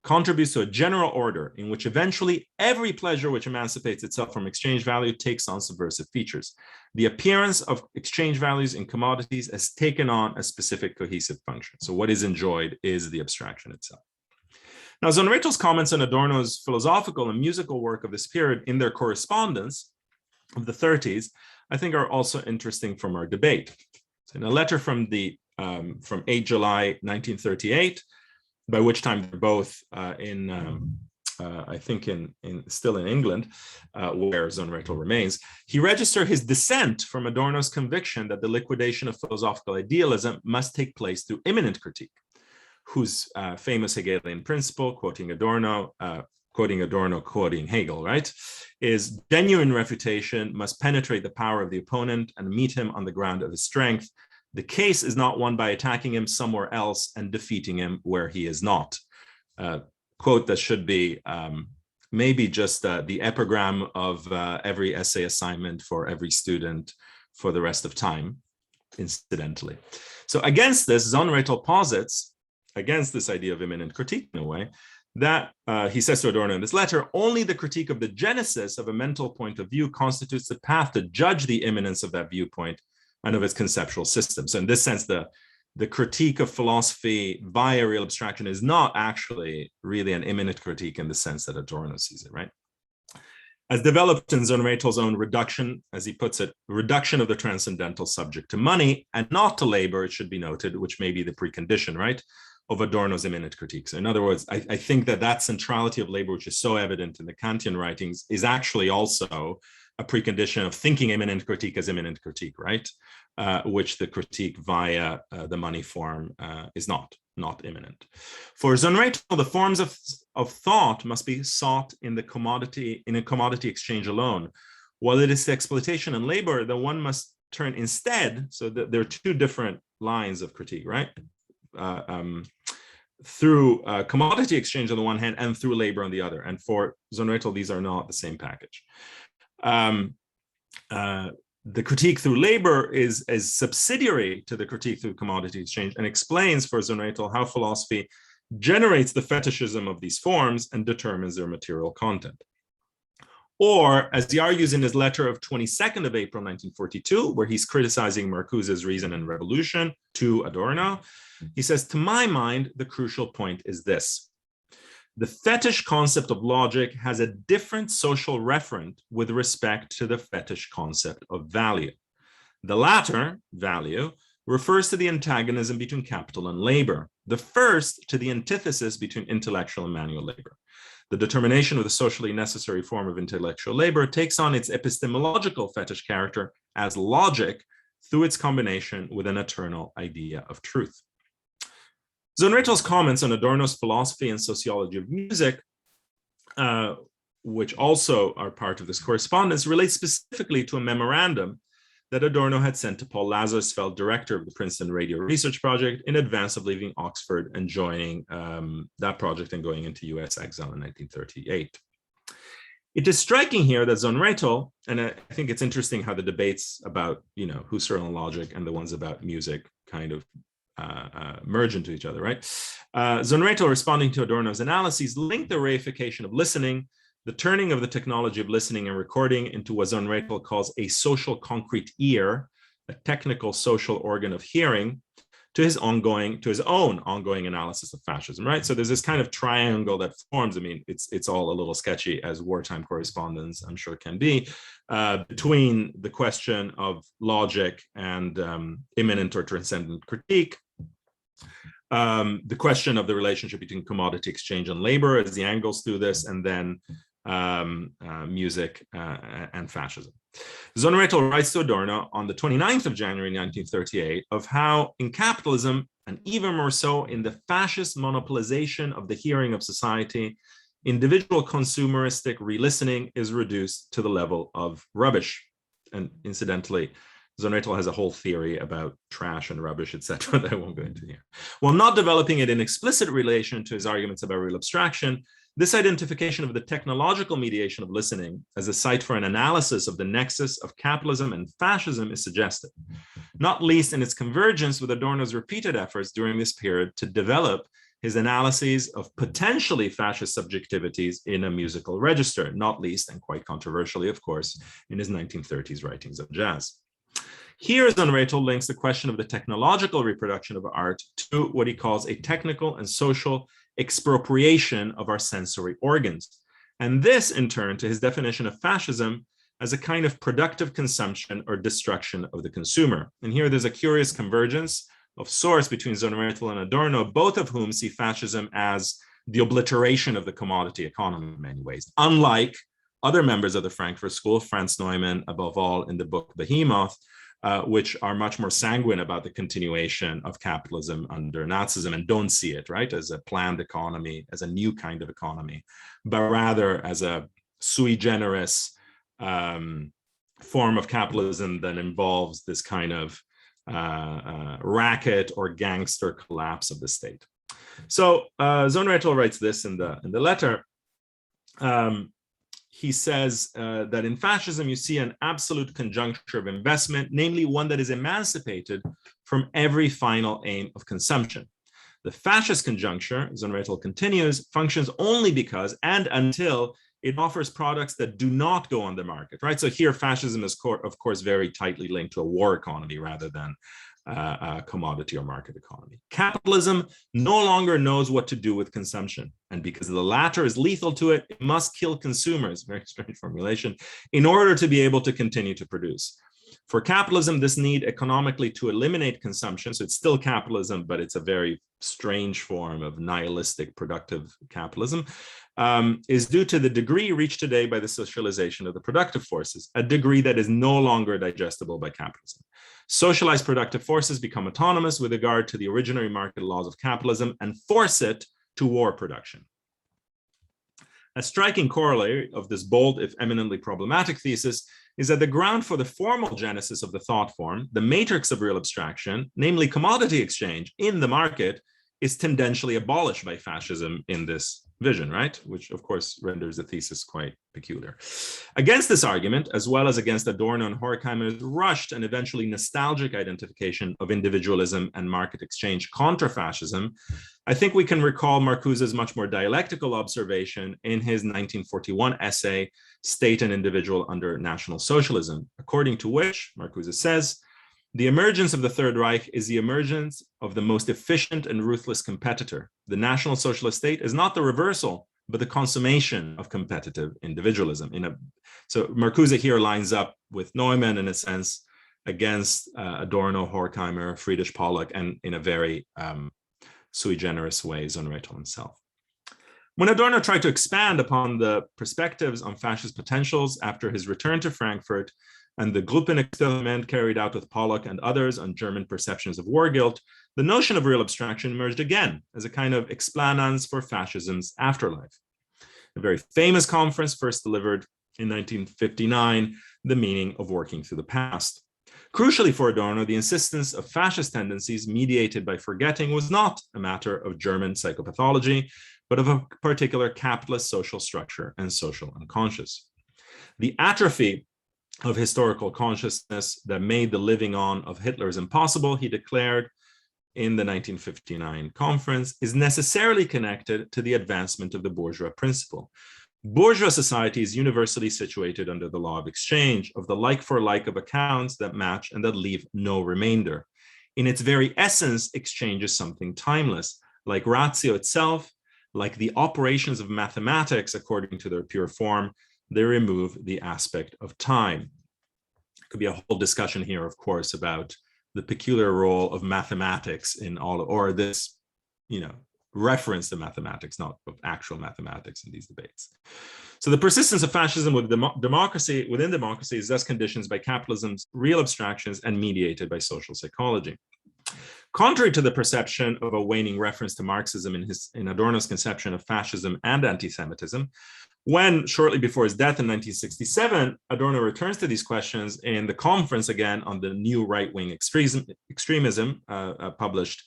B: contributes to a general order in which eventually every pleasure which emancipates itself from exchange value takes on subversive features. The appearance of exchange values in commodities has taken on a specific cohesive function. So what is enjoyed is the abstraction itself. Now, Sohn-Rethel's comments on Adorno's philosophical and musical work of this period in their correspondence of the 30s, I think, are also interesting from our debate. So in a letter from 8 July 1938, by which time they're both I think still in England, where Sohn-Rethel remains, he registered his dissent from Adorno's conviction that the liquidation of philosophical idealism must take place through immanent critique, whose famous Hegelian principle, quoting Adorno, quoting Hegel, right, is genuine refutation must penetrate the power of the opponent and meet him on the ground of his strength. The case is not won by attacking him somewhere else and defeating him where he is not. Quote that should be maybe just the epigram of every essay assignment for every student for the rest of time, incidentally. So against this, Sohn-Rethel posits, against this idea of immanent critique in a way, that he says to Adorno in this letter, only the critique of the genesis of a mental point of view constitutes the path to judge the immanence of that viewpoint and of its conceptual system. So in this sense, the critique of philosophy via real abstraction is not actually really an immanent critique in the sense that Adorno sees it, right? As developed in Sohn-Rethel's own reduction, as he puts it, reduction of the transcendental subject to money and not to labor, it should be noted, which may be the precondition, right, of Adorno's immanent critique. So in other words, I think that centrality of labor, which is so evident in the Kantian writings, is actually also a precondition of thinking immanent critique as immanent critique, right? Which the critique via the money form is not immanent. For Sohn-Rethel, the forms of thought must be sought in a commodity exchange alone. While it is exploitation and labor, then one must turn instead, so that there are two different lines of critique, right? Through commodity exchange on the one hand and through labor on the other. And for Sohn-Rethel, these are not the same package. The critique through labor is subsidiary to the critique through commodity exchange and explains for Sohn-Rethel how philosophy generates the fetishism of these forms and determines their material content. Or, as he argues in his letter of 22nd of April 1942, where he's criticizing Marcuse's Reason and Revolution to Adorno, he says, to my mind, the crucial point is this. The fetish concept of logic has a different social referent with respect to the fetish concept of value. The latter, value, refers to the antagonism between capital and labor. The first to the antithesis between intellectual and manual labor. The determination of the socially necessary form of intellectual labor takes on its epistemological fetish character as logic through its combination with an eternal idea of truth. Sohn-Rethel's comments on Adorno's philosophy and sociology of music, which also are part of this correspondence, relate specifically to a memorandum that Adorno had sent to Paul Lazarsfeld, director of the Princeton Radio Research Project, in advance of leaving Oxford and joining that project and going into US exile in 1938. It is striking here that Sohn-Rethel, and I think it's interesting how the debates about, Husserl and logic and the ones about music kind of merge into each other, right? Sohn-Rethel, responding to Adorno's analyses, linked the reification of listening, the turning of the technology of listening and recording into what Sohn-Rethel calls a social concrete ear, a technical social organ of hearing, to his own ongoing analysis of fascism, right? So there's this kind of triangle that forms. I mean, it's all a little sketchy, as wartime correspondence, I'm sure, can be, between the question of logic and immanent or transcendent critique, the question of the relationship between commodity exchange and labor as the angles through this, and then music and fascism. Sohn-Rethel writes to Adorno on the 29th of January 1938 of how in capitalism, and even more so in the fascist monopolization of the hearing of society, individual consumeristic re-listening is reduced to the level of rubbish. And incidentally, Sohn-Rethel has a whole theory about trash and rubbish, etc., that I won't go into here. While not developing it in explicit relation to his arguments about real abstraction, this identification of the technological mediation of listening as a site for an analysis of the nexus of capitalism and fascism is suggested, not least in its convergence with Adorno's repeated efforts during this period to develop his analyses of potentially fascist subjectivities in a musical register, not least and quite controversially, of course, in his 1930s writings of jazz. Here, Sohn-Rethel links the question of the technological reproduction of art to what he calls a technical and social expropriation of our sensory organs. And this, in turn, to his definition of fascism as a kind of productive consumption or destruction of the consumer. And here there's a curious convergence of source between Sohn-Rethel and Adorno, both of whom see fascism as the obliteration of the commodity economy in many ways, unlike other members of the Frankfurt School, Franz Neumann, above all, in the book Behemoth, which are much more sanguine about the continuation of capitalism under Nazism and don't see it, right, as a planned economy, as a new kind of economy, but rather as a sui generis form of capitalism that involves this kind of racket or gangster collapse of the state. So Sohn-Rethel writes this in the letter. He says that in fascism, you see an absolute conjuncture of investment, namely one that is emancipated from every final aim of consumption. The fascist conjuncture, Sohn-Rethel continues, functions only because and until it offers products that do not go on the market, right? So here, fascism is, of course, very tightly linked to a war economy rather than a commodity or market economy. Capitalism no longer knows what to do with consumption. And because the latter is lethal to it, it must kill consumers, very strange formulation, in order to be able to continue to produce. For capitalism, this need economically to eliminate consumption, so it's still capitalism, but it's a very strange form of nihilistic productive capitalism, is due to the degree reached today by the socialization of the productive forces, a degree that is no longer digestible by capitalism. Socialized productive forces become autonomous with regard to the originary market laws of capitalism and force it to war production. A striking corollary of this bold, if eminently problematic thesis, is that the ground for the formal genesis of the thought form, the matrix of real abstraction, namely commodity exchange in the market, is tendentially abolished by fascism in this vision, right? Which, of course, renders the thesis quite peculiar. Against this argument, as well as against Adorno and Horkheimer's rushed and eventually nostalgic identification of individualism and market exchange contra fascism, I think we can recall Marcuse's much more dialectical observation in his 1941 essay, State and Individual Under National Socialism, according to which, Marcuse says, the emergence of the Third Reich is the emergence of the most efficient and ruthless competitor. The National Socialist state is not the reversal, but the consummation of competitive individualism. So Marcuse here lines up with Neumann in a sense against Adorno, Horkheimer, Friedrich Pollock, and in a very sui generis way, Sohn-Rethel himself. When Adorno tried to expand upon the perspectives on fascist potentials after his return to Frankfurt, and the Gruppenexperiment carried out with Pollock and others on German perceptions of war guilt, the notion of real abstraction emerged again as a kind of explanans for fascism's afterlife. A very famous conference first delivered in 1959, The Meaning of Working Through the Past. Crucially for Adorno, the insistence of fascist tendencies mediated by forgetting was not a matter of German psychopathology, but of a particular capitalist social structure and social unconscious. The atrophy of historical consciousness that made the living on of Hitler's impossible, he declared in the 1959 conference, is necessarily connected to the advancement of the bourgeois principle. Bourgeois society is universally situated under the law of exchange, of the like for like of accounts that match and that leave no remainder. In its very essence, exchange is something timeless, like ratio itself, like the operations of mathematics according to their pure form. They remove the aspect of time. It could be a whole discussion here, of course, about the peculiar role of mathematics in all, or this reference to mathematics, not of actual mathematics in these debates. So the persistence of fascism within democracy is thus conditioned by capitalism's real abstractions and mediated by social psychology. Contrary to the perception of a waning reference to Marxism in Adorno's conception of fascism and anti-Semitism, when shortly before his death in 1967, Adorno returns to these questions in the conference again on the new right-wing extremism, published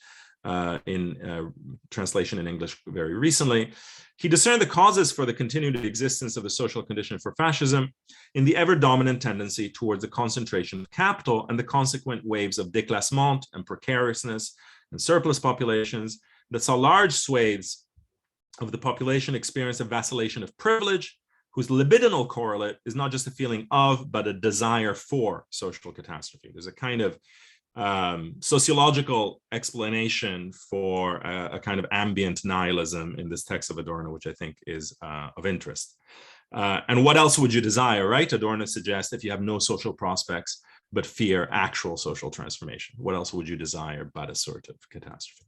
B: in translation in English very recently, he discerned the causes for the continued existence of the social condition for fascism in the ever-dominant tendency towards the concentration of capital and the consequent waves of déclassement and precariousness and surplus populations that saw large swathes of the population experience a vacillation of privilege, whose libidinal correlate is not just a feeling of, but a desire for social catastrophe. There's a kind of sociological explanation for a kind of ambient nihilism in this text of Adorno, which I think is of interest. And what else would you desire, right? Adorno suggests if you have no social prospects, but fear actual social transformation. What else would you desire but a sort of catastrophe?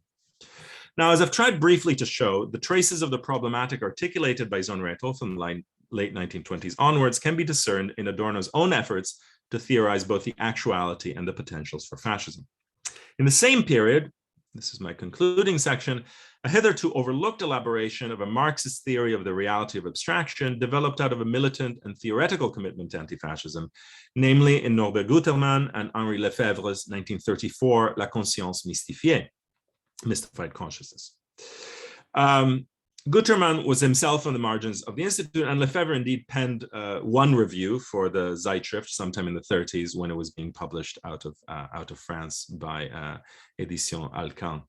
B: Now, as I've tried briefly to show, the traces of the problematic articulated by Sohn-Rethel from the late 1920s onwards can be discerned in Adorno's own efforts to theorize both the actuality and the potentials for fascism. In the same period, this is my concluding section, a hitherto overlooked elaboration of a Marxist theory of the reality of abstraction developed out of a militant and theoretical commitment to anti-fascism, namely in Norbert Guterman and Henri Lefebvre's 1934 La conscience mystifiée, mystified consciousness. Guterman was himself on the margins of the Institute, and Lefebvre indeed penned one review for the Zeitschrift sometime in the 30s when it was being published out of France by Édition Alcan.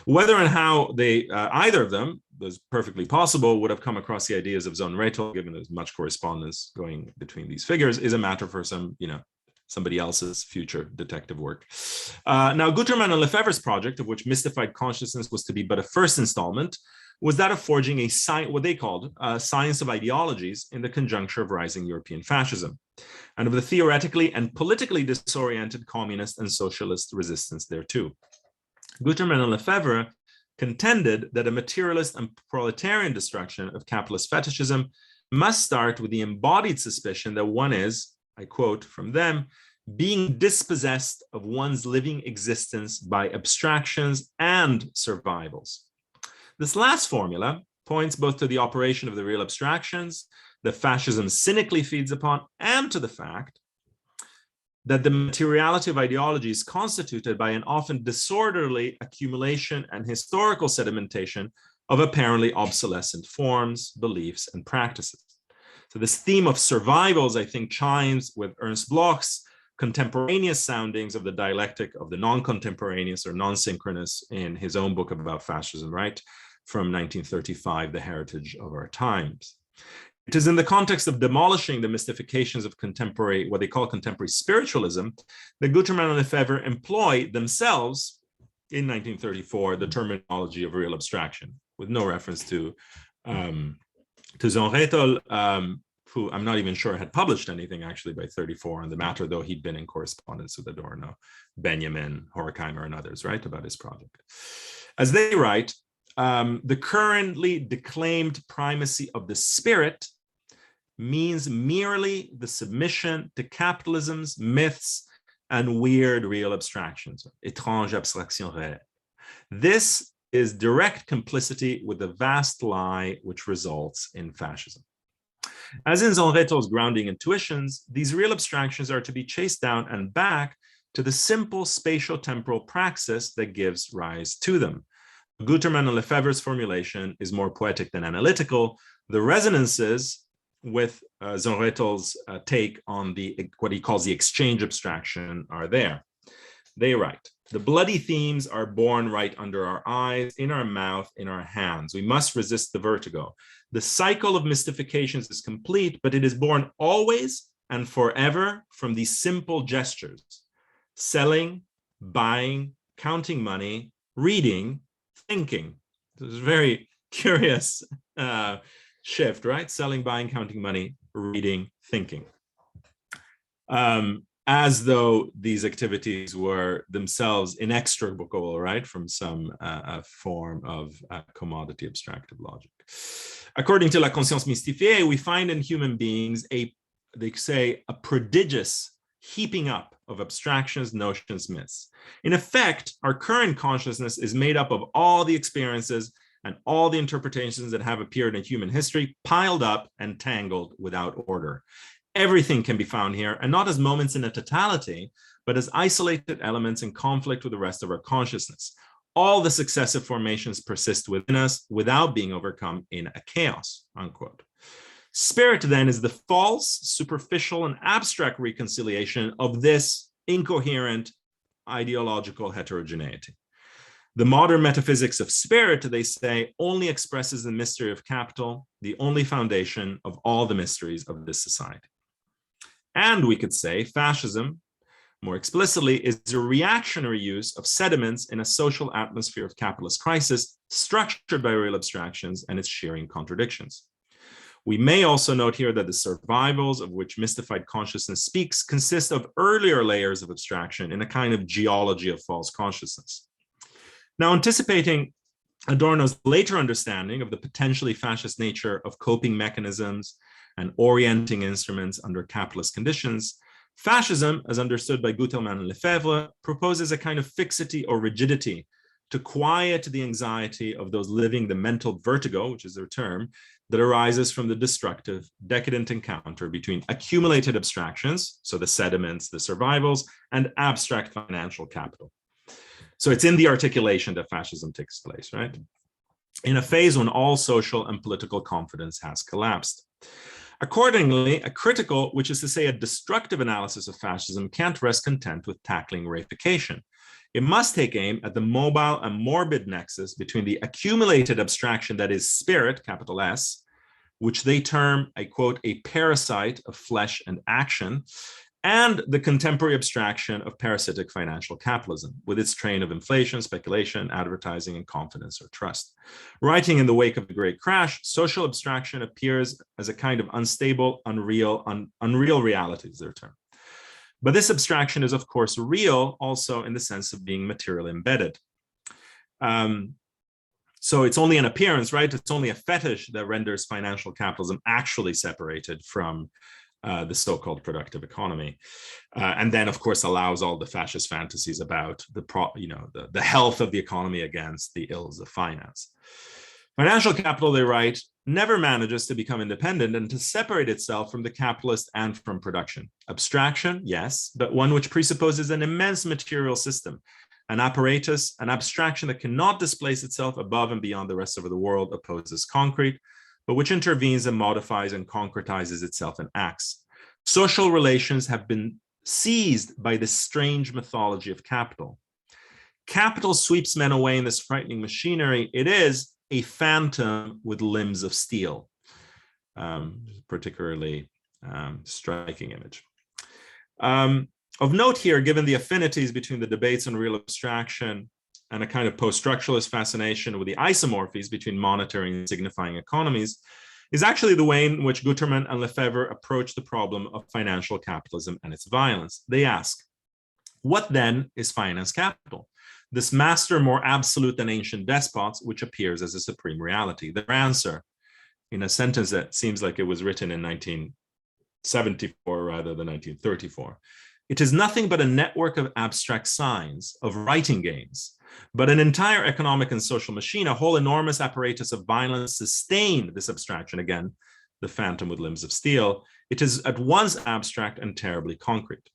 B: Whether and how they, either of them, was perfectly possible, would have come across the ideas of Sohn-Rethel, given there's much correspondence going between these figures, is a matter for somebody else's future detective work. Now, Guterman and Lefebvre's project, of which mystified consciousness was to be but a first installment, was that of forging what they called science of ideologies in the conjuncture of rising European fascism, and of the theoretically and politically disoriented communist and socialist resistance thereto. Guterman and Lefebvre contended that a materialist and proletarian destruction of capitalist fetishism must start with the embodied suspicion that one is, I quote from them, being dispossessed of one's living existence by abstractions and survivals. This last formula points both to the operation of the real abstractions that fascism cynically feeds upon, and to the fact that the materiality of ideology is constituted by an often disorderly accumulation and historical sedimentation of apparently obsolescent forms, beliefs, and practices. So this theme of survivals, I think, chimes with Ernst Bloch's contemporaneous soundings of the dialectic of the non-contemporaneous or non-synchronous in his own book about fascism, right? From 1935, The Heritage of Our Times. It is in the context of demolishing the mystifications of contemporary, what they call contemporary spiritualism, that Guterman and Lefebvre employ themselves in 1934 the terminology of real abstraction, with no reference to Sohn-Rethel, who I'm not even sure had published anything actually by 34 on the matter, though he'd been in correspondence with Adorno, Benjamin, Horkheimer, and others, right, about his project. As they write, the currently declaimed primacy of the spirit means merely the submission to capitalism's myths and weird real abstractions, étrange abstractions réelles. This is direct complicity with the vast lie which results in fascism. As in Sohn-Rethel's grounding intuitions, these real abstractions are to be chased down and back to the simple spatio-temporal praxis that gives rise to them. Guterman and Lefebvre's formulation is more poetic than analytical. The resonances with Sohn-Rethel's take on what he calls the exchange abstraction are there. They write, the bloody themes are born right under our eyes, in our mouth, in our hands. We must resist the vertigo. The cycle of mystifications is complete, but it is born always and forever from these simple gestures: selling, buying, counting money, reading, thinking. This is a very curious shift, right? Selling, buying, counting money, reading, thinking. as though these activities were themselves inextricable, right, from some form of commodity abstractive logic. According to La Conscience mystifiée, we find in human beings they say, a prodigious heaping up of abstractions, notions, myths. In effect, our current consciousness is made up of all the experiences and all the interpretations that have appeared in human history, piled up and tangled without order. Everything can be found here, and not as moments in a totality, but as isolated elements in conflict with the rest of our consciousness. All the successive formations persist within us without being overcome in a chaos, unquote. Spirit, then, is the false, superficial, and abstract reconciliation of this incoherent ideological heterogeneity. The modern metaphysics of spirit, they say, only expresses the mystery of capital, the only foundation of all the mysteries of this society. And we could say fascism, more explicitly, is a reactionary use of sediments in a social atmosphere of capitalist crisis, structured by real abstractions and its shearing contradictions. We may also note here that the survivals of which mystified consciousness speaks consist of earlier layers of abstraction in a kind of geology of false consciousness. Now, anticipating Adorno's later understanding of the potentially fascist nature of coping mechanisms and orienting instruments under capitalist conditions, fascism, as understood by Guterman and Lefebvre, proposes a kind of fixity or rigidity to quiet the anxiety of those living the mental vertigo, which is their term, that arises from the destructive, decadent encounter between accumulated abstractions, so the sediments, the survivals, and abstract financial capital. So it's in the articulation that fascism takes place, right? In a phase when all social and political confidence has collapsed. Accordingly, a critical, which is to say a destructive analysis of fascism, can't rest content with tackling reification. It must take aim at the mobile and morbid nexus between the accumulated abstraction that is spirit, capital S, which they term, I quote, a parasite of flesh and action, and the contemporary abstraction of parasitic financial capitalism, with its train of inflation, speculation, advertising, and confidence or trust. Writing in the wake of the Great Crash, social abstraction appears as a kind of unstable, unreal reality, is their term. But this abstraction is, of course, real also in the sense of being materially embedded. So it's only an appearance, right? It's only a fetish that renders financial capitalism actually separated from the so-called productive economy, and then, of course, allows all the fascist fantasies about the health of the economy against the ills of finance. Financial capital, they write, never manages to become independent and to separate itself from the capitalist and from production. Abstraction, yes, but one which presupposes an immense material system, an apparatus, an abstraction that cannot displace itself above and beyond the rest of the world, opposes concrete, but which intervenes and modifies and concretizes itself in acts. Social relations have been seized by this strange mythology of capital. Capital sweeps men away in this frightening machinery. It is a phantom with limbs of steel, particularly striking image. Of note here, given the affinities between the debates on real abstraction and a kind of post-structuralist fascination with the isomorphies between monetary and signifying economies, is actually the way in which Guterman and Lefebvre approach the problem of financial capitalism and its violence. They ask, what then is finance capital? This master more absolute than ancient despots, which appears as a supreme reality. Their answer, in a sentence that seems like it was written in 1974 rather than 1934, it is nothing but a network of abstract signs, of writing games, but an entire economic and social machine, a whole enormous apparatus of violence sustained this abstraction, again, the phantom with limbs of steel. It is at once abstract and terribly concrete.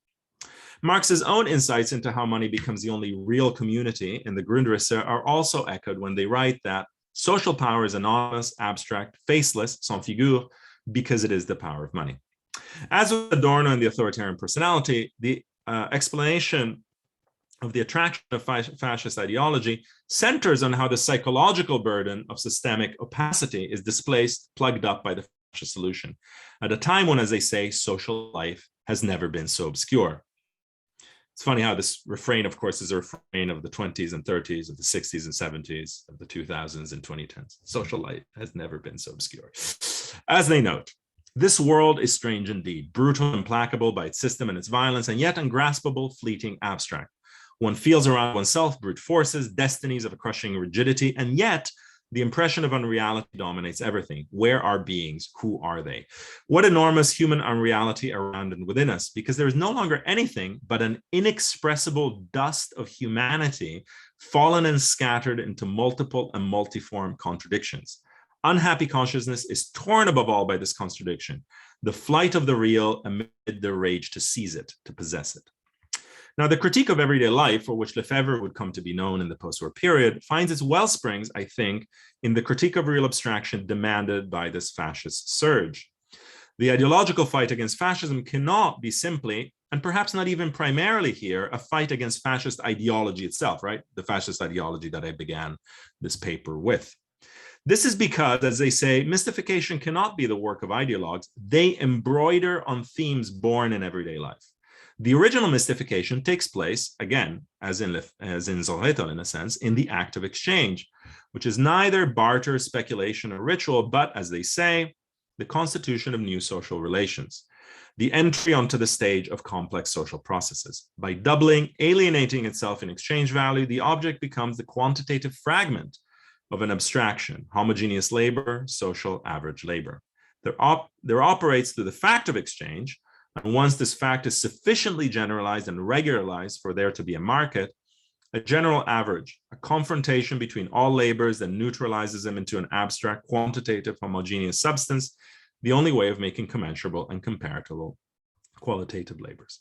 B: Marx's own insights into how money becomes the only real community in the Grundrisse are also echoed when they write that social power is anonymous, abstract, faceless, sans figure, because it is the power of money. As with Adorno and the authoritarian personality, the explanation of the attraction of fascist ideology centers on how the psychological burden of systemic opacity is displaced, plugged up by the fascist solution, at a time when, as they say, social life has never been so obscure. It's funny how this refrain, of course, is a refrain of the 20s and 30s, of the 60s and 70s, of the 2000s and 2010s. Social life has never been so obscure. As they note, This world is strange indeed, brutal, implacable by its system and its violence, and yet ungraspable, fleeting, abstract. One feels around oneself brute forces, destinies of a crushing rigidity, and yet the impression of unreality dominates everything. Where are beings? Who are they? What enormous human unreality around and within us, because there is no longer anything but an inexpressible dust of humanity fallen and scattered into multiple and multiform contradictions. Unhappy consciousness is torn above all by this contradiction, the flight of the real amid the rage to seize it, to possess it. Now, the critique of everyday life, for which Lefebvre would come to be known in the post-war period, finds its wellsprings, I think, in the critique of real abstraction demanded by this fascist surge. The ideological fight against fascism cannot be simply, and perhaps not even primarily here, a fight against fascist ideology itself, right? The fascist ideology that I began this paper with. This is because, as they say, mystification cannot be the work of ideologues. They embroider on themes born in everyday life. The original mystification takes place, again, as in Sohn-Rethel in a sense, in the act of exchange, which is neither barter, speculation, or ritual, but, as they say, the constitution of new social relations, the entry onto the stage of complex social processes. By doubling, alienating itself in exchange value, the object becomes the quantitative fragment of an abstraction, homogeneous labor, social average labor. There operates through the fact of exchange, and once this fact is sufficiently generalized and regularized for there to be a market, a general average, a confrontation between all labors that neutralizes them into an abstract, quantitative, homogeneous substance, the only way of making commensurable and comparable qualitative labors.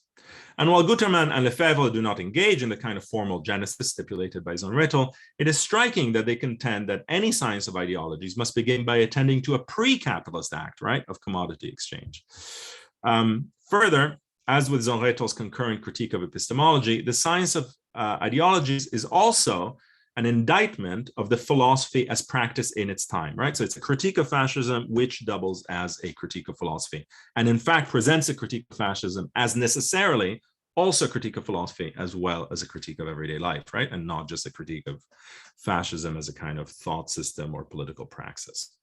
B: And while Guterman and Lefebvre do not engage in the kind of formal genesis stipulated by Sohn-Rethel, it is striking that they contend that any science of ideologies must begin by attending to a pre-capitalist act, right, of commodity exchange. Further, as with Sohn-Rethel's concurrent critique of epistemology, the science of ideologies is also an indictment of the philosophy as practiced in its time, right? So it's a critique of fascism, which doubles as a critique of philosophy, and in fact presents a critique of fascism as necessarily also a critique of philosophy as well as a critique of everyday life, right? And not just a critique of fascism as a kind of thought system or political praxis.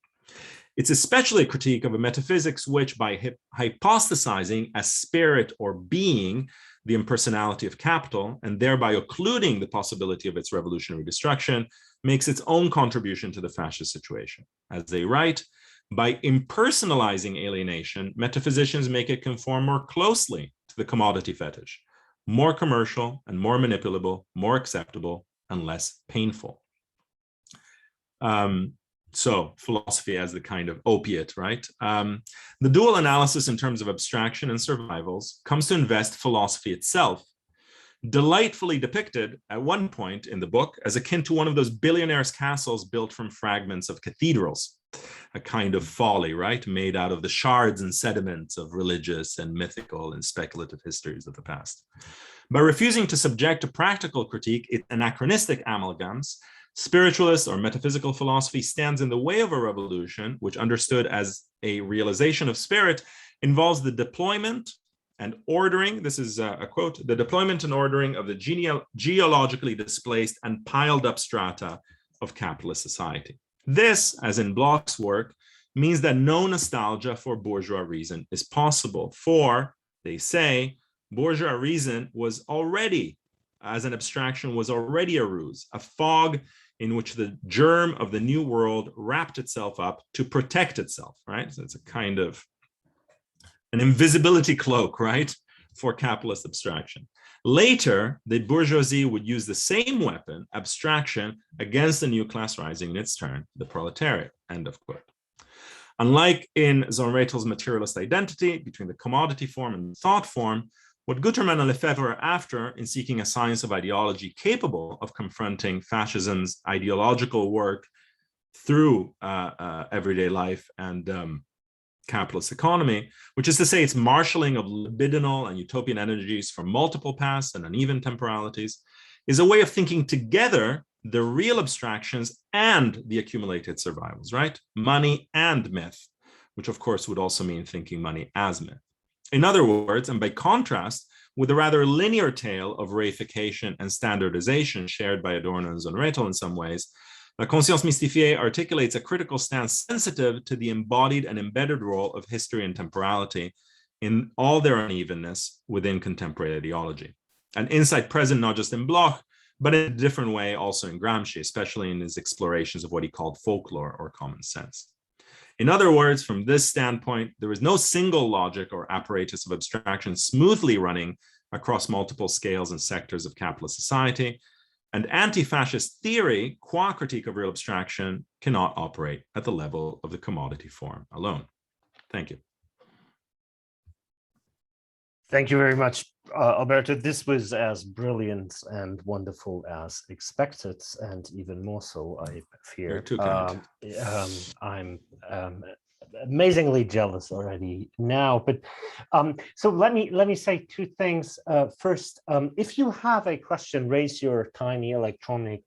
B: It's especially a critique of a metaphysics which, by hypostasizing as spirit or being the impersonality of capital, and thereby occluding the possibility of its revolutionary destruction, makes its own contribution to the fascist situation. As they write, by impersonalizing alienation, metaphysicians make it conform more closely to the commodity fetish, more commercial and more manipulable, more acceptable and less painful. So philosophy as the kind of opiate, right? The dual analysis in terms of abstraction and survivals comes to invest philosophy itself, delightfully depicted at one point in the book as akin to one of those billionaires' castles built from fragments of cathedrals, a kind of folly, right? Made out of the shards and sediments of religious and mythical and speculative histories of the past. By refusing to subject to practical critique its anachronistic amalgams, spiritualist or metaphysical philosophy stands in the way of a revolution, which, understood as a realization of spirit, involves the deployment and ordering, this is a quote, the deployment and ordering of the geologically displaced and piled up strata of capitalist society. This, as in Bloch's work, means that no nostalgia for bourgeois reason is possible, for, they say, bourgeois reason was already, as an abstraction, was already a ruse, a fog in which the germ of the new world wrapped itself up to protect itself, right? So it's a kind of an invisibility cloak, right, for capitalist abstraction. Later, the bourgeoisie would use the same weapon, abstraction, against the new class rising in its turn, the proletariat, end of quote. Unlike in Sohn-Rethel's materialist identity between the commodity form and the thought form, what Guterman and Lefebvre are after in seeking a science of ideology capable of confronting fascism's ideological work through everyday life and capitalist economy, which is to say its marshalling of libidinal and utopian energies from multiple pasts and uneven temporalities, is a way of thinking together the real abstractions and the accumulated survivals, right? Money and myth, which of course would also mean thinking money as myth. In other words, and by contrast with the rather linear tale of reification and standardization shared by Adorno and Sohn-Rethel in some ways, La conscience mystifiée articulates a critical stance sensitive to the embodied and embedded role of history and temporality in all their unevenness within contemporary ideology. An insight present not just in Bloch, but in a different way also in Gramsci, especially in his explorations of what he called folklore or common sense. In other words, from this standpoint, there is no single logic or apparatus of abstraction smoothly running across multiple scales and sectors of capitalist society, and anti-fascist theory, qua critique of real abstraction, cannot operate at the level of the commodity form alone. Thank you.
A: Thank you very much, Alberto. This was as brilliant and wonderful as expected, and even more so, I fear.
B: You're too kind.
A: I'm amazingly jealous already now. But so let me say two things. First, if you have a question, raise your tiny electronic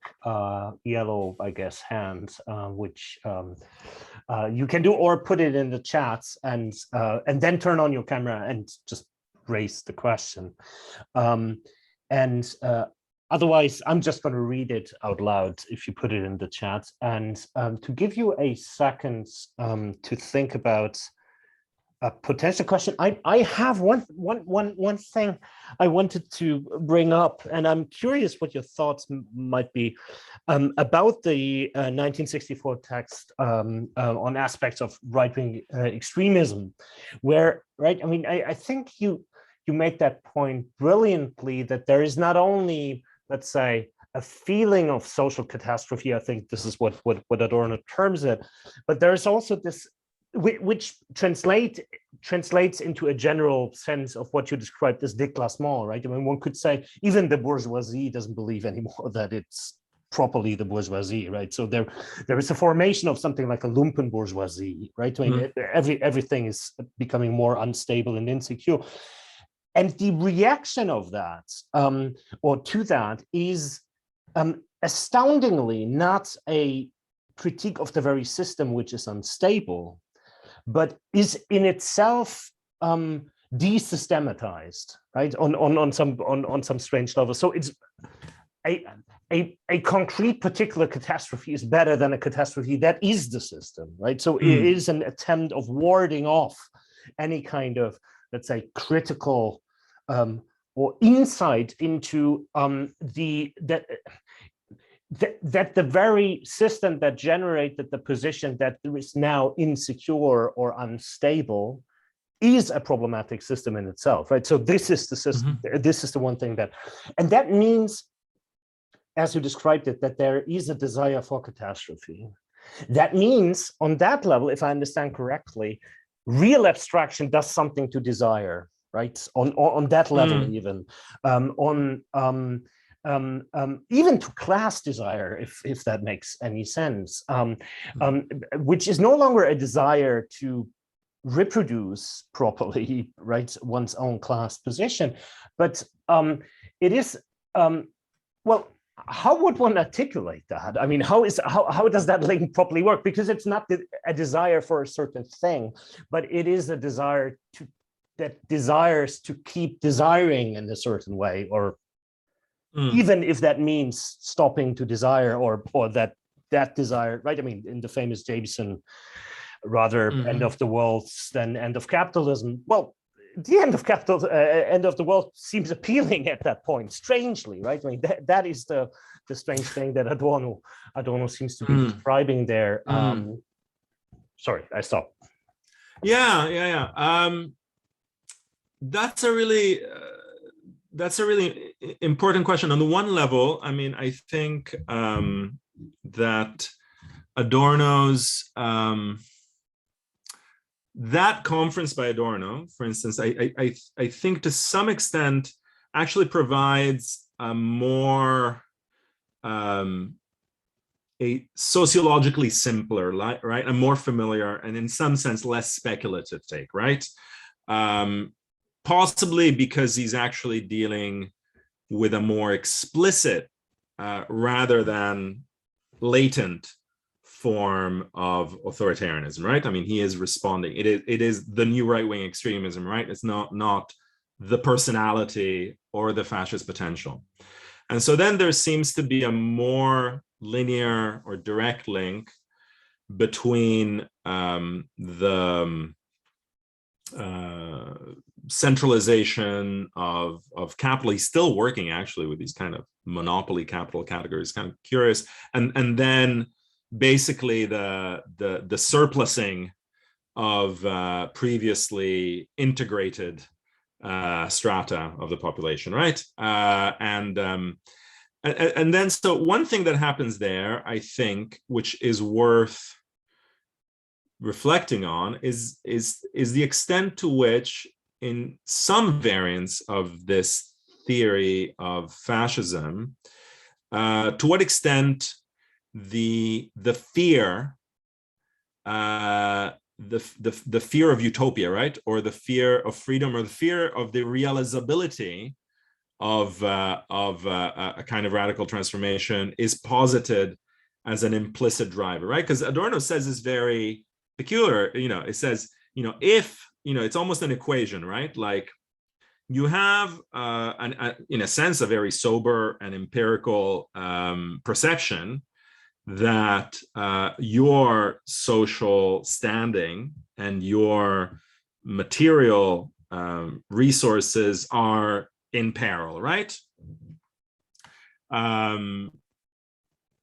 A: yellow, I guess, hand, which you can do, or put it in the chats, and then turn on your camera and just raise the question. Otherwise, I'm just going to read it out loud if you put it in the chat. And to give you a second to think about a potential question, I have one thing I wanted to bring up, and I'm curious what your thoughts might be about the 1964 text on aspects of right-wing extremism, where, right, I mean, I think you make that point brilliantly, that there is not only, let's say, a feeling of social catastrophe. I think this is what Adorno terms it, but there's also this, which translates into a general sense of what you described as déclassement, right? I mean, one could say even the bourgeoisie doesn't believe anymore that it's properly the bourgeoisie, right? So there is a formation of something like a lumpen bourgeoisie, right? I mean, everything is becoming more unstable and insecure. And the reaction of that, or to that, is astoundingly not a critique of the very system which is unstable, but is in itself desystematized, right? On some strange level. So it's a concrete particular catastrophe is better than a catastrophe that is the system, right? So it is an attempt of warding off any kind of, let's say, critical or insight into that the very system that generated the position that there is now insecure or unstable is a problematic system in itself, right? So this is the system. This is the one thing that, and that means, as you described it, that there is a desire for catastrophe. That means, on that level, if I understand correctly, real abstraction does something to desire, right? On that level, even even to class desire, if that makes any sense, which is no longer a desire to reproduce properly, right, one's own class position, but it is, well, how would one articulate that? I mean, how does that link properly work? Because it's not a desire for a certain thing, but it is a desire that desires to keep desiring in a certain way, or even if that means stopping to desire, or that desire, right? I mean, in the famous Jameson, rather end of the world than end of capitalism. Well, the end of the world seems appealing at that point, strangely, right? I mean, that is the strange thing that Adorno seems to be describing there. Sorry, I stopped.
B: Yeah. That's a really important question. On the one level, I mean, I think that Adorno's that conference by Adorno, for instance, I think to some extent actually provides a more a sociologically simpler, right, a more familiar, and in some sense less speculative take, right? Possibly because he's actually dealing with a more explicit rather than latent form of authoritarianism, right? I mean, he is responding. It is the new right-wing extremism, right? It's not the personality or the fascist potential. And so then there seems to be a more linear or direct link between the centralization of capital. He's still working actually with these kind of monopoly capital categories, kind of curious, and then basically the surplusing of previously integrated strata of the population, right? And then so one thing that happens there, I think, which is worth reflecting on, is the extent to which, in some variants of this theory of fascism, to what extent the fear the fear of utopia, right, or the fear of freedom, or the fear of the realizability of a kind of radical transformation is posited as an implicit driver, right? Because Adorno says is very peculiar. It says, if it's almost an equation, right? Like you have, in a sense, a very sober and empirical perception that your social standing and your material resources are in peril, right?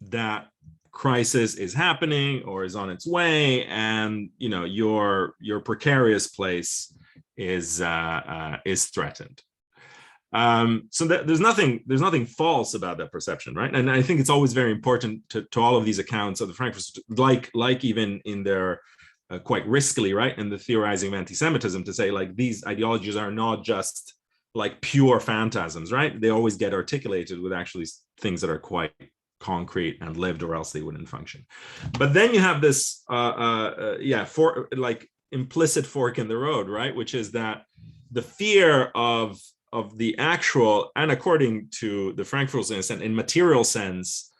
B: That crisis is happening or is on its way, and your precarious place is threatened. So there's nothing false about that perception, right? And I think it's always very important to all of these accounts of the Frankfurt, like even in their quite riskily, right, in the theorizing of anti-Semitism, to say like these ideologies are not just like pure phantasms, right? They always get articulated with actually things that are quite concrete and lived, or else they wouldn't function. But then you have this implicit fork in the road, right, which is that the fear of the actual, and according to the Frankfurtians, in material sense,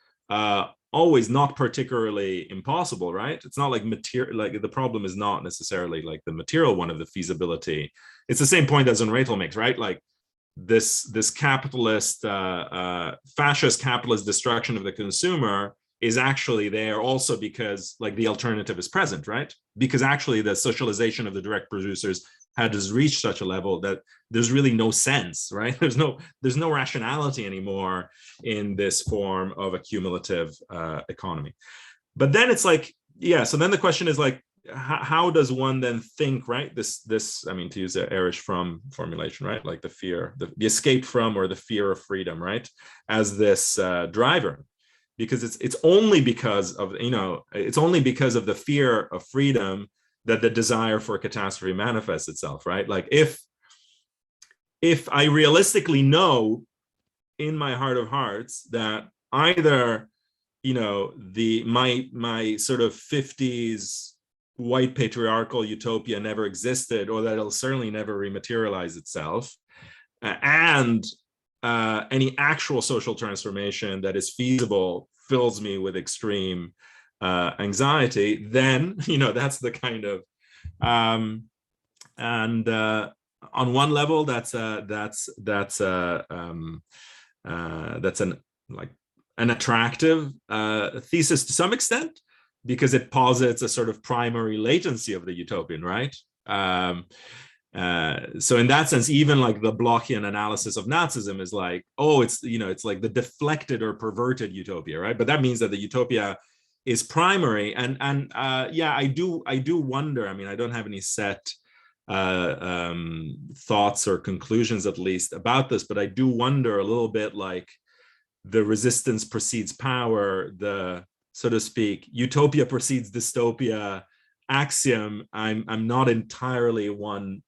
B: always not particularly impossible, right? It's not like the problem is not necessarily like the material one of the feasibility. It's the same point that Sohn-Rethel makes, right? Like this capitalist, fascist capitalist destruction of the consumer is actually there also because like the alternative is present, right? Because actually the socialization of the direct producers has reached such a level that there's really no sense, right? There's no rationality anymore in this form of a cumulative economy. But then it's like, so then the question is like, how does one then think, right? This, I mean, to use the Erich Fromm formulation, right? Like the fear, the escape from, or the fear of freedom, right? As this driver, because it's only because of, it's only because of the fear of freedom that the desire for catastrophe manifests itself, right? Like if I realistically know in my heart of hearts that either, my sort of 50s white patriarchal utopia never existed, or that it'll certainly never rematerialize itself, and any actual social transformation that is feasible fills me with extreme anxiety, then that's the kind of and on one level that's an attractive thesis to some extent, because it posits a sort of primary latency of the utopian, right? So in that sense, even like the Blockian analysis of Nazism is like, oh, it's it's like the deflected or perverted utopia, right? But that means that the utopia is primary, and I do wonder. I mean, I don't have any set thoughts or conclusions, at least, about this, but I do wonder a little bit, like the resistance precedes power, the, so to speak, utopia precedes dystopia axiom. I'm not entirely won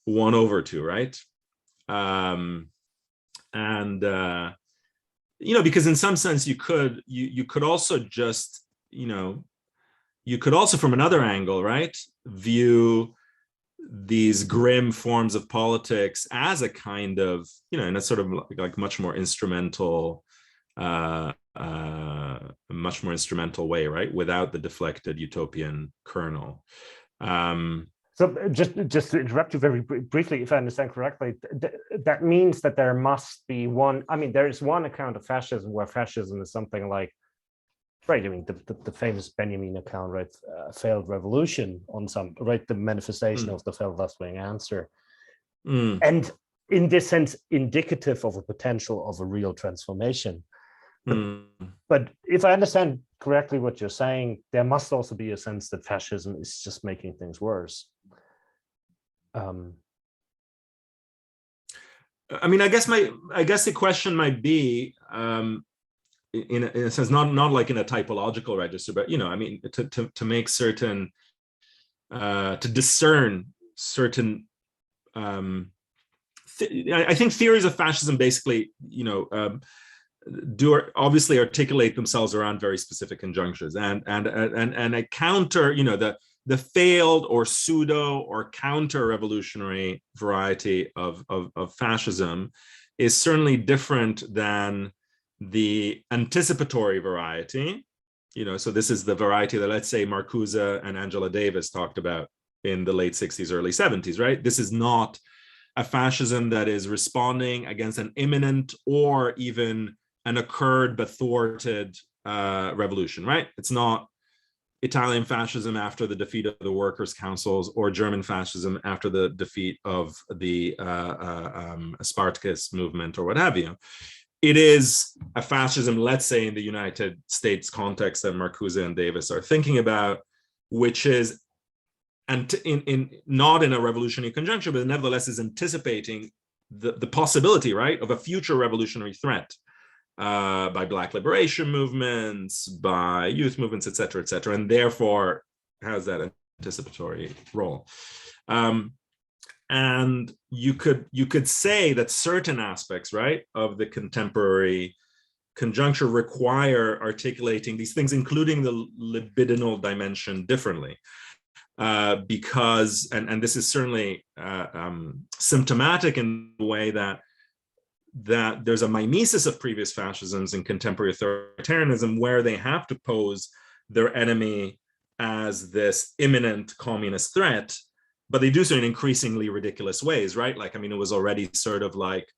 B: over to, right? Because in some sense you could also just, you could also from another angle, right, view these grim forms of politics as a kind of, in a sort of like much more instrumental way, right, without the deflected utopian kernel.
A: So just to interrupt you very briefly, if I understand correctly, that means that there must be one, I mean, there is one account of fascism where fascism is something like right. I mean, the famous Benjamin account, right? Failed revolution on some, right? The manifestation of the failed left-wing answer. And in this sense, indicative of a potential of a real transformation. But if I understand correctly what you're saying, there must also be a sense that fascism is just making things worse.
B: I mean, I guess the question might be, in a sense, not like in a typological register, but I mean, to make certain, to discern certain. I think theories of fascism basically, do obviously articulate themselves around very specific conjunctures, and a counter, the failed or pseudo or counter-revolutionary variety of fascism is certainly different than the anticipatory variety. So this is the variety that, let's say, Marcuse and Angela Davis talked about in the late 60s, early 70s, right? This is not a fascism that is responding against an imminent or even an occurred but thwarted revolution, right? It's not Italian fascism after the defeat of the workers' councils, or German fascism after the defeat of the Spartacus movement, or what have you. It is a fascism, let's say, in the United States context that Marcuse and Davis are thinking about, which is, and not in a revolutionary conjuncture, but nevertheless is anticipating the possibility, right, of a future revolutionary threat by Black liberation movements, by youth movements, et cetera, and therefore has that anticipatory role. And you could say that certain aspects, right, of the contemporary conjuncture require articulating these things, including the libidinal dimension, differently. Because, and this is certainly symptomatic in the way that there's a mimesis of previous fascisms in contemporary authoritarianism, where they have to pose their enemy as this imminent communist threat, but they do so in increasingly ridiculous ways, right? Like, I mean, it was already sort of like,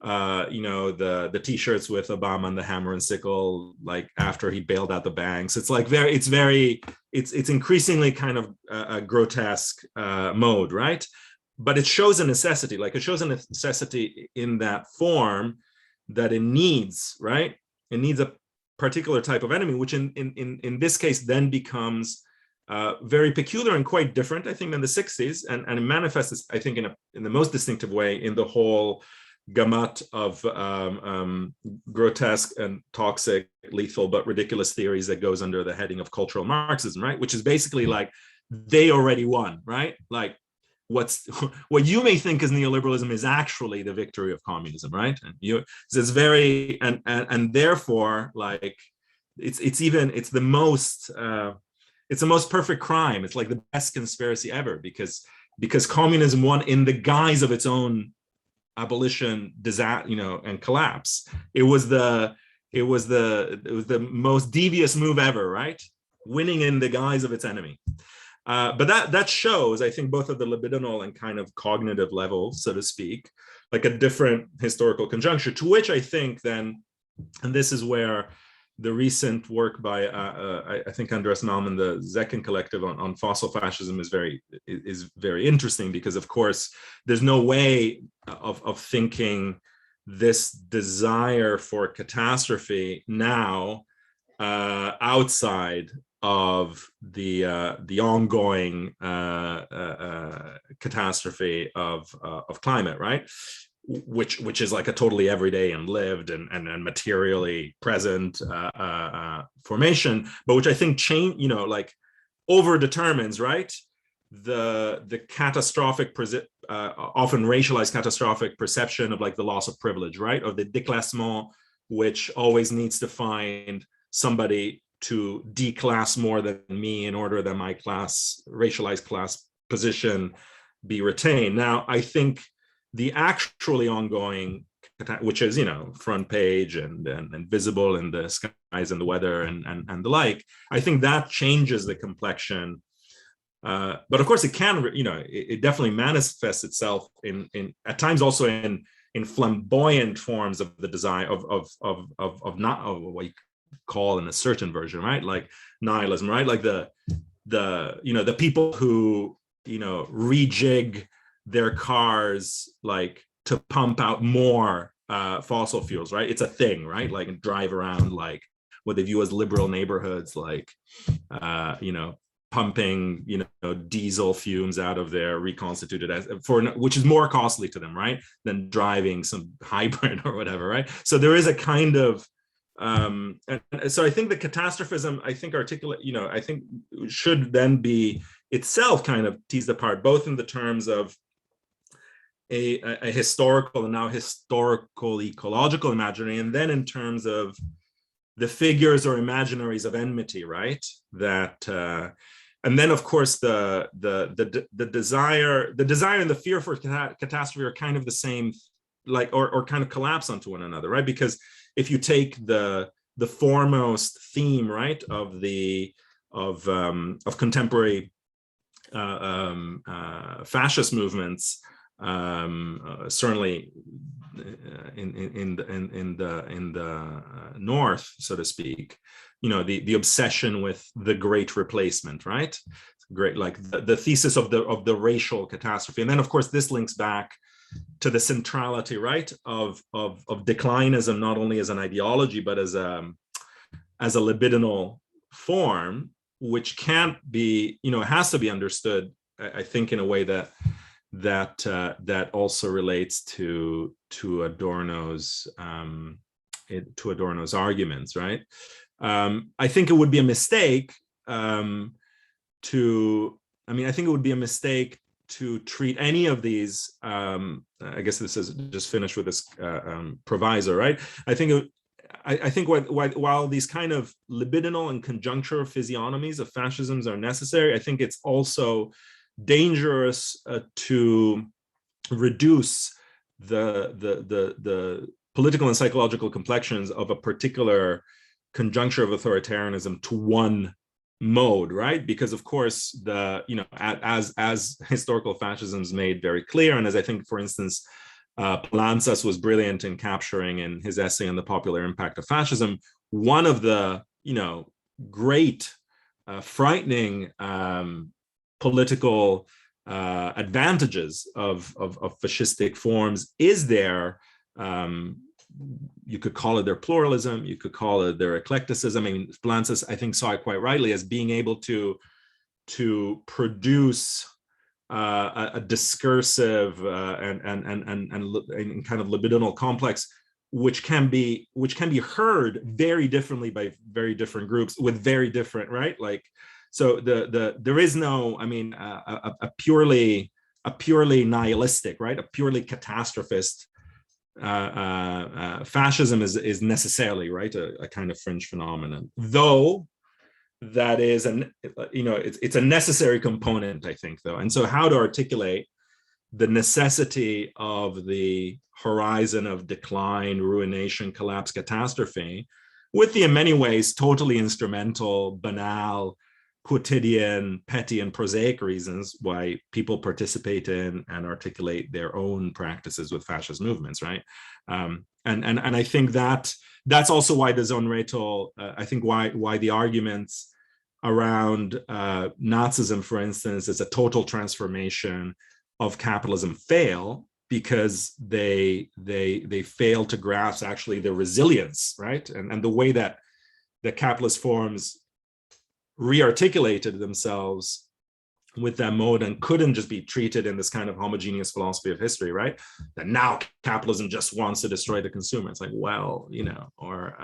B: the t-shirts with Obama and the hammer and sickle, like after he bailed out the banks. It's like it's increasingly kind of a grotesque mode, right? But it shows a necessity, in that form, that it needs, right? It needs a particular type of enemy, which in this case then becomes very peculiar and quite different, I think, than the 60s, and it manifests, I think, in the most distinctive way in the whole gamut of grotesque and toxic, lethal, but ridiculous theories that goes under the heading of cultural Marxism, right? Which is basically like, they already won, right? Like, what you may think is neoliberalism is actually the victory of communism, right? And it's very, and therefore, like, it's the most perfect crime. It's like the best conspiracy ever, because communism won in the guise of its own abolition, disaster, and collapse. It was the most devious move ever, right? Winning in the guise of its enemy. But that shows, I think, both at the libidinal and kind of cognitive level, so to speak, like a different historical conjuncture, to which I think then, and this is where the recent work by I think Andreas Malm, the Zekin Collective on fossil fascism is very interesting, because of course there's no way of thinking this desire for catastrophe now outside of the ongoing catastrophe of climate, right? Which is like a totally everyday and lived and materially present formation, but which I think like over determines, right, the catastrophic, often racialized catastrophic perception of like the loss of privilege, right, or the déclassement, which always needs to find somebody to declass more than me in order that my racialized class position be retained. Now, I think the actually ongoing, which is, front page and visible in the skies and the weather and the like, I think that changes the complexion. But of course it can, it definitely manifests itself in at times also in flamboyant forms of the design of what you call in a certain version, right? Like nihilism, right? Like the people who, rejig their cars like to pump out more fossil fuels, right? It's a thing, right? Like drive around like what they view as liberal neighborhoods, like pumping diesel fumes out of their reconstituted which is more costly to them, right, than driving some hybrid or whatever, right? So there is a kind of and so I think the catastrophism, I think articulate, I think should then be itself kind of teased apart, both in the terms of a historical and now historical ecological imaginary, and then in terms of the figures or imaginaries of enmity, right? That and then of course the desire and the fear for catastrophe are kind of the same, like or kind of collapse onto one another, right? Because if you take the foremost theme, right, of contemporary fascist movements, certainly in the north, so to speak, the obsession with the great replacement, right? Great, like the thesis of the racial catastrophe, and then of course this links back to the centrality, right, of declinism, not only as an ideology but as a libidinal form, which can't be, it has to be understood, I think, in a way that also relates to Adorno's arguments, right? I think it would be a mistake to treat any of these. I guess this is just finished with this proviso, right? I think while these kind of libidinal and conjunctural physiognomies of fascisms are necessary, I think it's also dangerous to reduce the political and psychological complexions of a particular conjuncture of authoritarianism to one mode, right? Because of course as historical fascisms made very clear, and as I think, for instance, Lanzas was brilliant in capturing in his essay on the popular impact of fascism, one of the great frightening political advantages of fascistic forms is their you could call it their pluralism, you could call it their eclecticism. I mean, Lanzas, I think, saw it quite rightly as being able to produce a discursive and kind of libidinal complex, which can be heard very differently by very different groups with very different, right? Like, so there is no, I mean, a purely nihilistic, right, a purely catastrophist fascism is necessarily, right, a kind of fringe phenomenon, though that is it's a necessary component, I think, though. And so how to articulate the necessity of the horizon of decline, ruination, collapse, catastrophe with the, in many ways, totally instrumental, banal, quotidian, petty, and prosaic reasons why people participate in and articulate their own practices with fascist movements, right? And I think that's also why the Sohn-Rethel, I think why the arguments around Nazism, for instance, as a total transformation of capitalism fail, because they fail to grasp actually the resilience, right? And the way that the capitalist forms rearticulated themselves with that mode and couldn't just be treated in this kind of homogeneous philosophy of history, right? That now capitalism just wants to destroy the consumer. It's like, well, or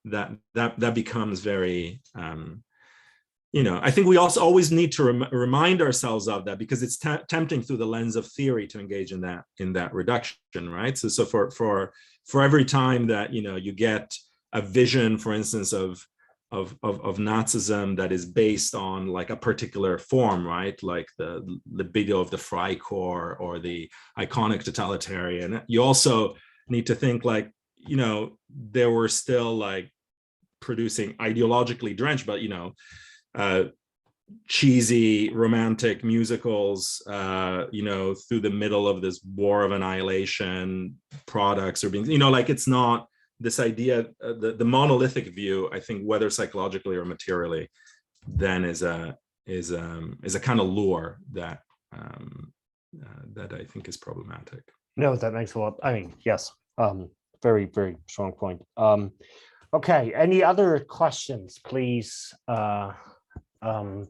B: that becomes very, I think we also always need to remind ourselves of that, because it's tempting through the lens of theory to engage in that reduction, right? So for every time that you get a vision, for instance, of Nazism that is based on like a particular form, right? Like the libido of the Freikorps or the iconic totalitarian. You also need to think like, there were still like producing ideologically drenched, but cheesy romantic musicals, through the middle of this war of annihilation, products are being, like it's not this idea, the monolithic view, I think, whether psychologically or materially, then is a kind of lure that that I think is problematic.
A: No, that makes a lot. I mean, yes, very, very strong point. Okay, any other questions? Please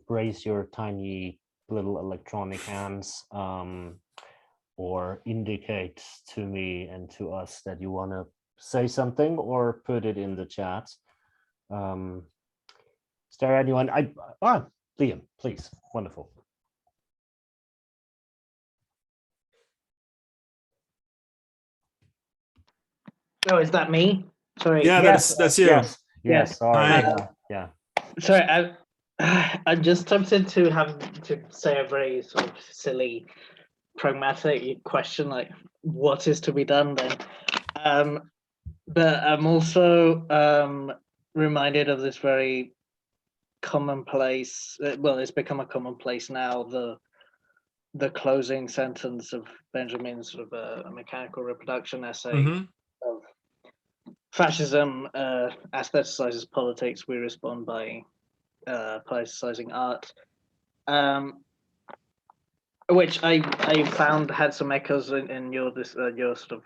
A: raise your tiny little electronic hands, or indicate to me and to us that you want to say something, or put it in the chat. Is there anyone? Liam, please. Wonderful.
C: Oh, is that me? Sorry.
B: Yeah,
A: Yes,
B: that's you.
A: Yes.
C: Yes.
A: Sorry.
B: Hi.
A: Yeah.
C: Sorry, I'm just tempted to have to say a very sort of silly, pragmatic question, like what is to be done then? But I'm also reminded of this very commonplace. Well, it's become a commonplace now. The closing sentence of Benjamin's sort of a mechanical reproduction essay of fascism aestheticizes politics. We respond by politicizing art, which I found had some echoes in your sort of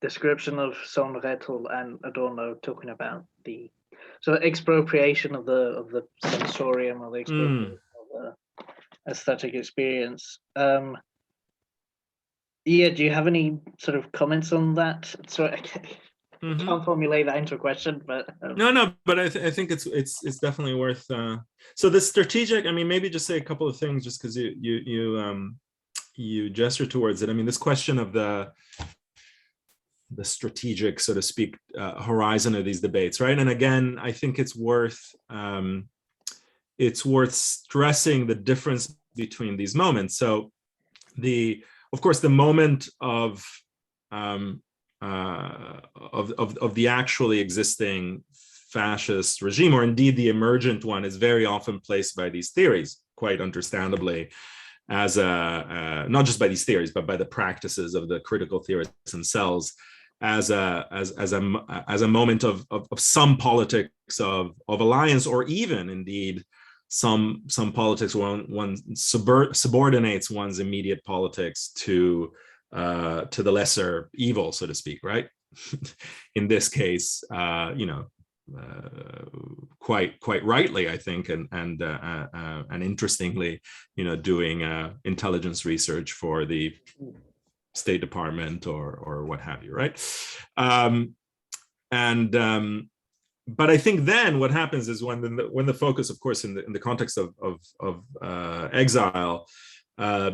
C: description of Sohn-Rethel and Adorno talking about the sort of expropriation of the sensorium, or the expropriation of the aesthetic experience. Yeah, do you have any sort of comments on that? Sorry, I can't formulate that into a question, but
B: no, but I think it's definitely worth. So the strategic, I mean, maybe just say a couple of things, just because you gesture towards it. I mean, this question of the strategic, so to speak, horizon of these debates, right? And again, I think it's worth stressing the difference between these moments. So of course, the moment of the actually existing fascist regime, or indeed the emergent one, is very often placed by these theories, quite understandably, as not just by these theories, but by the practices of the critical theorists themselves, as a moment of some politics of alliance, or even indeed some politics where one subordinates one's immediate politics to the lesser evil, so to speak, right? In this case, quite rightly, I think, and interestingly, doing intelligence research for the State Department or what have you, right? But I think then what happens is when the focus, of course, in the context of exile,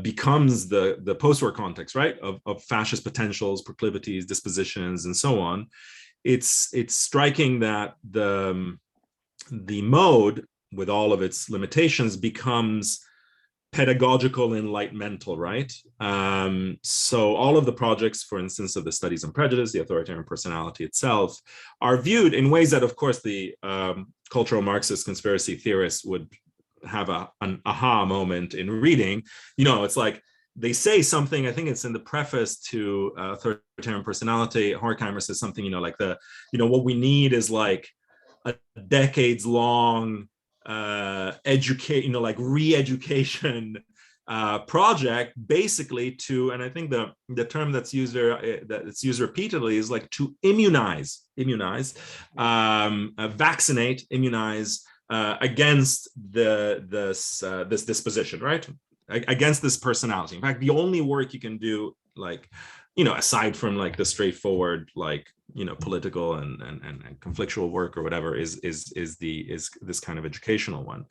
B: becomes the post-war context, right, of fascist potentials, proclivities, dispositions, and so on. It's striking that the mode, with all of its limitations, becomes pedagogical enlightenmental, right? So all of the projects, for instance, of the studies on prejudice, the authoritarian personality itself, are viewed in ways that, of course, the cultural Marxist conspiracy theorists would have an aha moment in reading. It's like they say something, I think it's in the preface to authoritarian personality, Horkheimer says something, like what we need is like a decades long re-education project, basically, to, and I think the term that's used repeatedly is like to immunize, vaccinate, immunize against this disposition, right? Against this personality. In fact, the only work you can do, aside from like the straightforward, political and conflictual work or whatever, is this kind of educational one.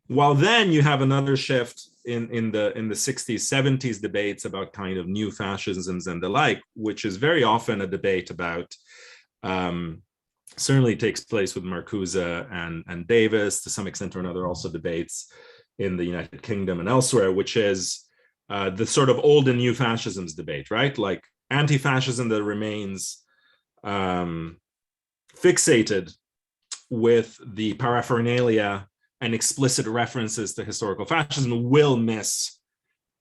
B: While then you have another shift in the 60s, 70s debates about kind of new fascisms and the like, which is very often a debate about, certainly takes place with Marcuse and Davis, to some extent or another, also debates in the United Kingdom and elsewhere, which is the sort of old and new fascisms debate, right? Like anti-fascism that remains fixated with the paraphernalia and explicit references to historical fascism will miss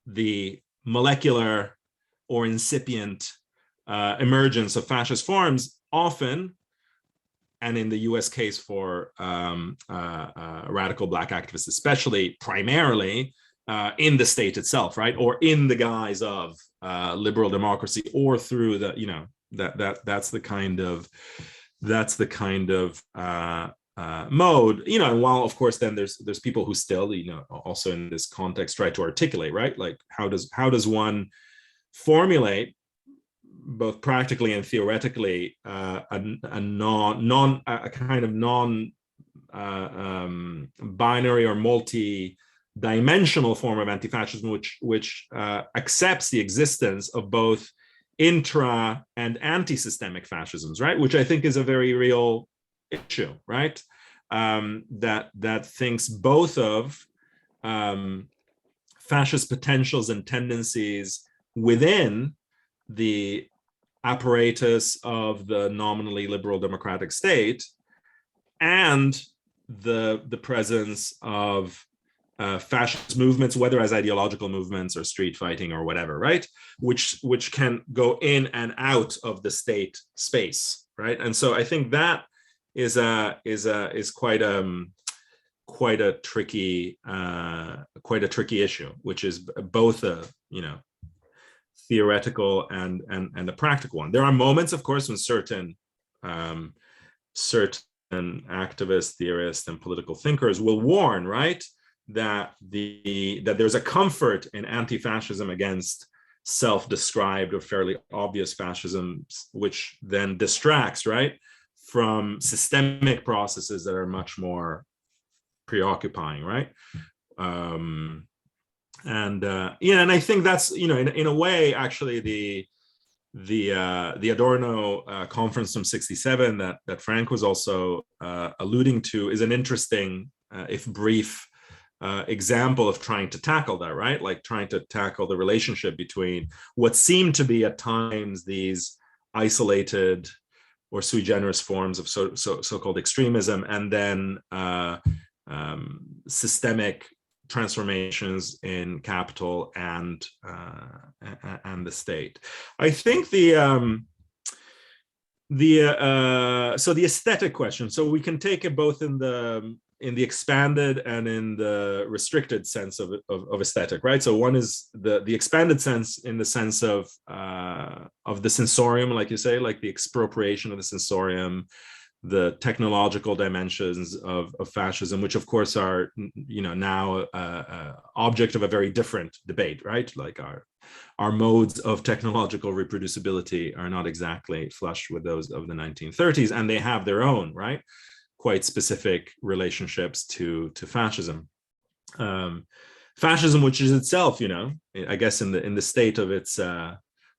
B: the molecular or incipient emergence of fascist forms, often, and in the US case for radical Black activists especially, primarily in the state itself, right? Or in the guise of liberal democracy, or through the, you know, that's the kind of mode, you know. And while of course then there's people who still, you know, also in this context try to articulate, right, like how does one formulate both practically and theoretically a kind of non-binary or multi-dimensional form of anti-fascism, which accepts the existence of both intra and anti-systemic fascisms, right? Which I think is a very real issue, right? That thinks both of fascist potentials and tendencies within the apparatus of the nominally liberal democratic state, and the presence of fascist movements, whether as ideological movements or street fighting or whatever, right? Which can go in and out of the state space, right? And so I think that is quite a tricky issue, which is both a, you know, theoretical and a practical one. There are moments, of course, when certain activists, theorists, and political thinkers will warn, right, that there's a comfort in anti-fascism against self-described or fairly obvious fascism, which then distracts, right, from systemic processes that are much more preoccupying, right? And I think that's, you know, in a way, actually, the Adorno conference from '67 that Frank was also alluding to is an interesting, if brief, example of trying to tackle that, right? Like trying to tackle the relationship between what seemed to be at times these isolated or sui generis forms of so-called extremism, and then systemic transformations in capital and the state. I think the aesthetic question. So we can take it both in the expanded and in the restricted sense of aesthetic, right? So one is the expanded sense, in the sense of the sensorium, like you say, like the expropriation of the sensorium, the technological dimensions of fascism, which of course are, you know, now object of a very different debate, right? Like our modes of technological reproducibility are not exactly flush with those of the 1930s, and they have their own, right, quite specific relationships to fascism. Fascism, which is itself, you know, I guess in the state of its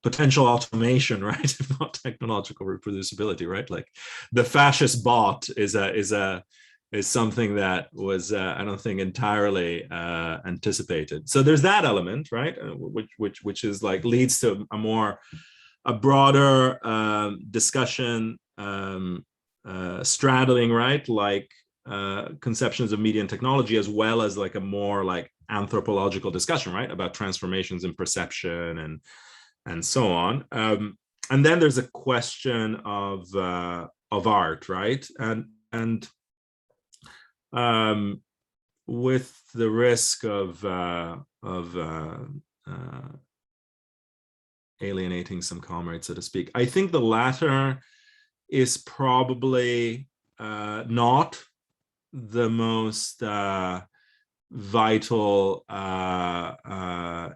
B: potential automation, right, if not technological reproducibility, right? Like the fascist bot is something that was I don't think entirely anticipated. So there's that element, right, which is like leads to a broader discussion, straddling, right, like conceptions of media and technology, as well as like a more like anthropological discussion, right, about transformations in perception and so on. And then there's a question of art, right, and with the risk of alienating some comrades, so to speak, I think the latter is probably not the most vital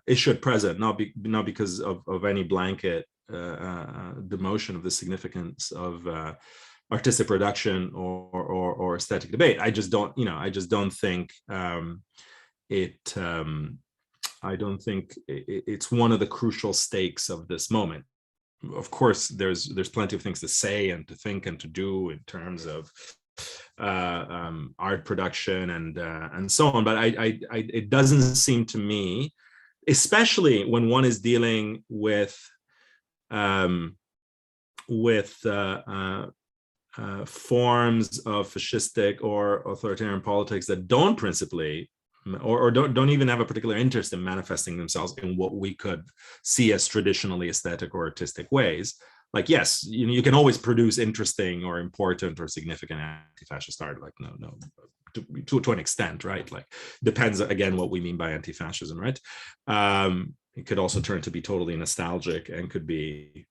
B: issue at present, not because of any blanket demotion of the significance of artistic production or aesthetic debate. I just don't think I don't think it's one of the crucial stakes of this moment. Of course, there's plenty of things to say and to think and to do in terms of art production and so on, but it doesn't seem to me, especially when one is dealing with forms of fascistic or authoritarian politics that don't principally or don't even have a particular interest in manifesting themselves in what we could see as traditionally aesthetic or artistic ways. Like, yes, you can always produce interesting or important or significant anti-fascist art, like no, to an extent, right? Like, depends again what we mean by anti-fascism, right? It could also turn to be totally nostalgic and could be,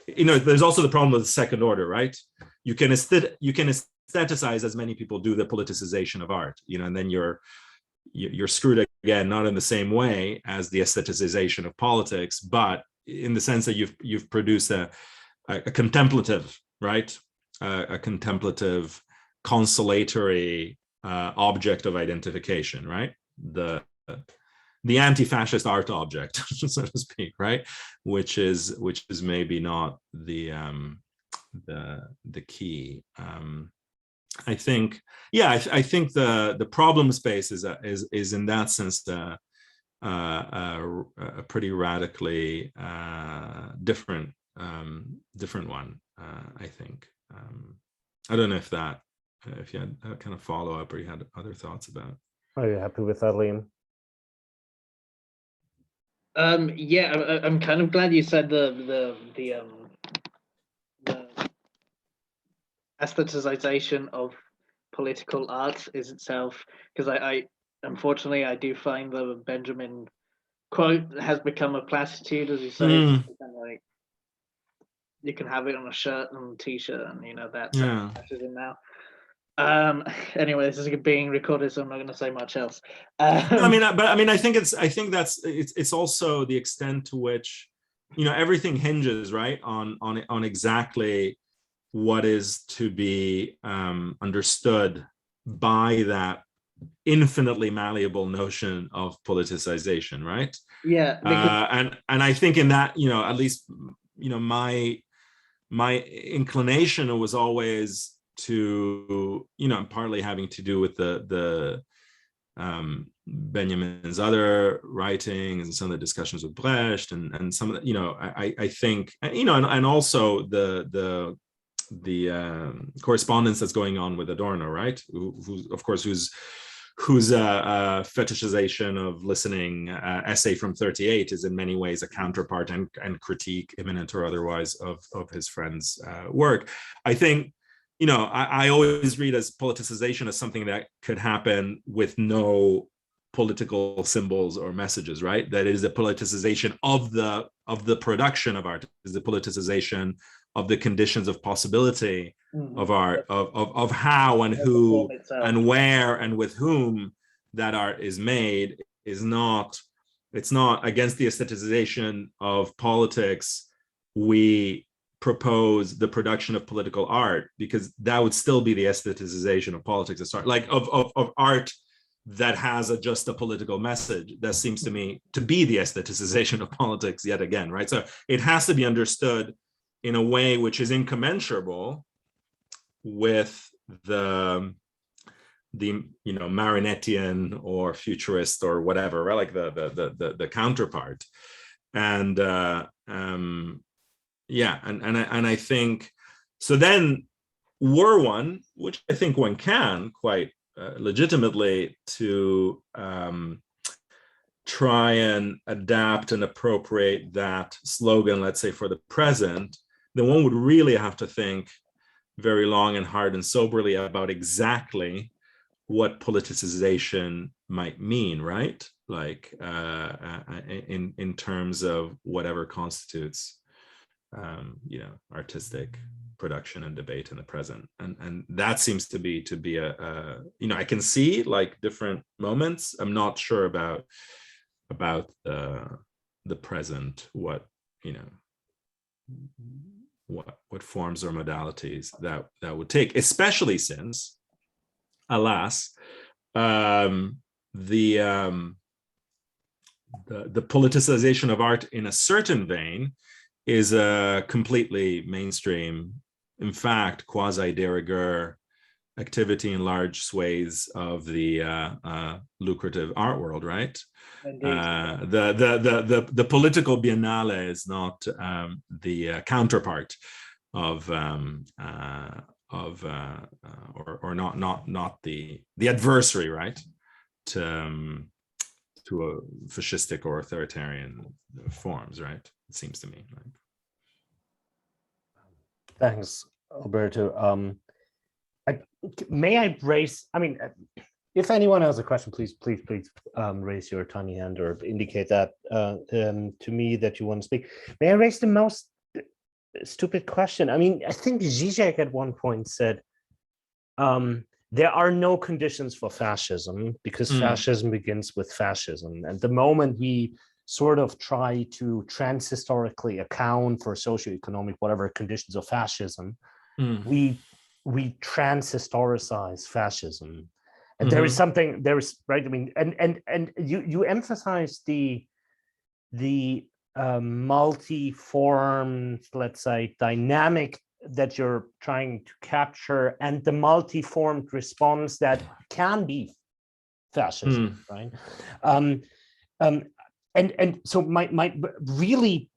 B: there's also the problem with the second order, right? You can aestheticize, as many people do, the politicization of art, and then you're screwed again, not in the same way as the aestheticization of politics, but in the sense that you've produced a contemplative, right? A contemplative, consolatory object of identification, right? The anti-fascist art object, so to speak, right? Which is maybe not the key. I think, I think the problem space is in that sense a pretty radically different one. I think. I don't know if you had a kind of follow up or you had other thoughts about.
A: Are you happy with that, Liam?
C: Yeah, I'm kind of glad you said the aestheticization of political art is itself, because I unfortunately I do find the Benjamin quote has become a platitude, as you say. Kind of like, you can have it on a shirt and a t-shirt, and that's fascism now. Anyway, this is being recorded, so I'm not going to say much else.
B: I think it's also the extent to which everything hinges, right, on exactly what is to be understood by that infinitely malleable notion of politicization, right?
C: Yeah.
B: And I think in that, at least my inclination was always to, partly having to do with the Benjamin's other writings and some of the discussions with Brecht and some of the, I think, and also the correspondence that's going on with Adorno, right? Who's of course whose fetishization of listening essay from 38 is in many ways a counterpart and critique, imminent or otherwise, of his friend's work. I think, I always read as politicization as something that could happen with no political symbols or messages, right? That is a politicization of the production of art, is the politicization of the conditions of possibility of art, of how and who and where and with whom that art is made. It's not against the aestheticization of politics. We propose the production of political art, because that would still be the aestheticization of politics as art, like of art that has just a political message. That seems to me to be the aestheticization of politics yet again, right? So it has to be understood in a way which is incommensurable with the Marinettian or futurist or whatever, right? Like the counterpart. And and I think so. Then were one, which I think one can quite legitimately, to try and adapt and appropriate that slogan, let's say, for the present, then one would really have to think very long and hard and soberly about exactly what politicization might mean, right? Like in terms of whatever constitutes artistic production and debate in the present, and that seems to be a I can see like different moments. I'm not sure about the present, what forms or modalities that would take, especially since, alas, the politicization of art in a certain vein is a completely mainstream, in fact, quasi-de rigueur activity in large swathes of the lucrative art world, right? The political biennale is not the counterpart of or not the adversary, right, to a fascistic or authoritarian forms, right? It seems to me. Right?
A: Thanks, Alberto. May I raise? I mean, if anyone has a question, please raise your tiny hand or indicate that to me that you want to speak. May I raise the most stupid question? I mean, I think Zizek at one point said, there are no conditions for fascism because fascism begins with fascism. And the moment we sort of try to transhistorically account for socioeconomic, whatever conditions of fascism, we transhistoricize fascism. And there is something, right? I mean, and you emphasize the multi-form, let's say, dynamic that you're trying to capture, and the multi-formed response that can be fascism, right? And so my really,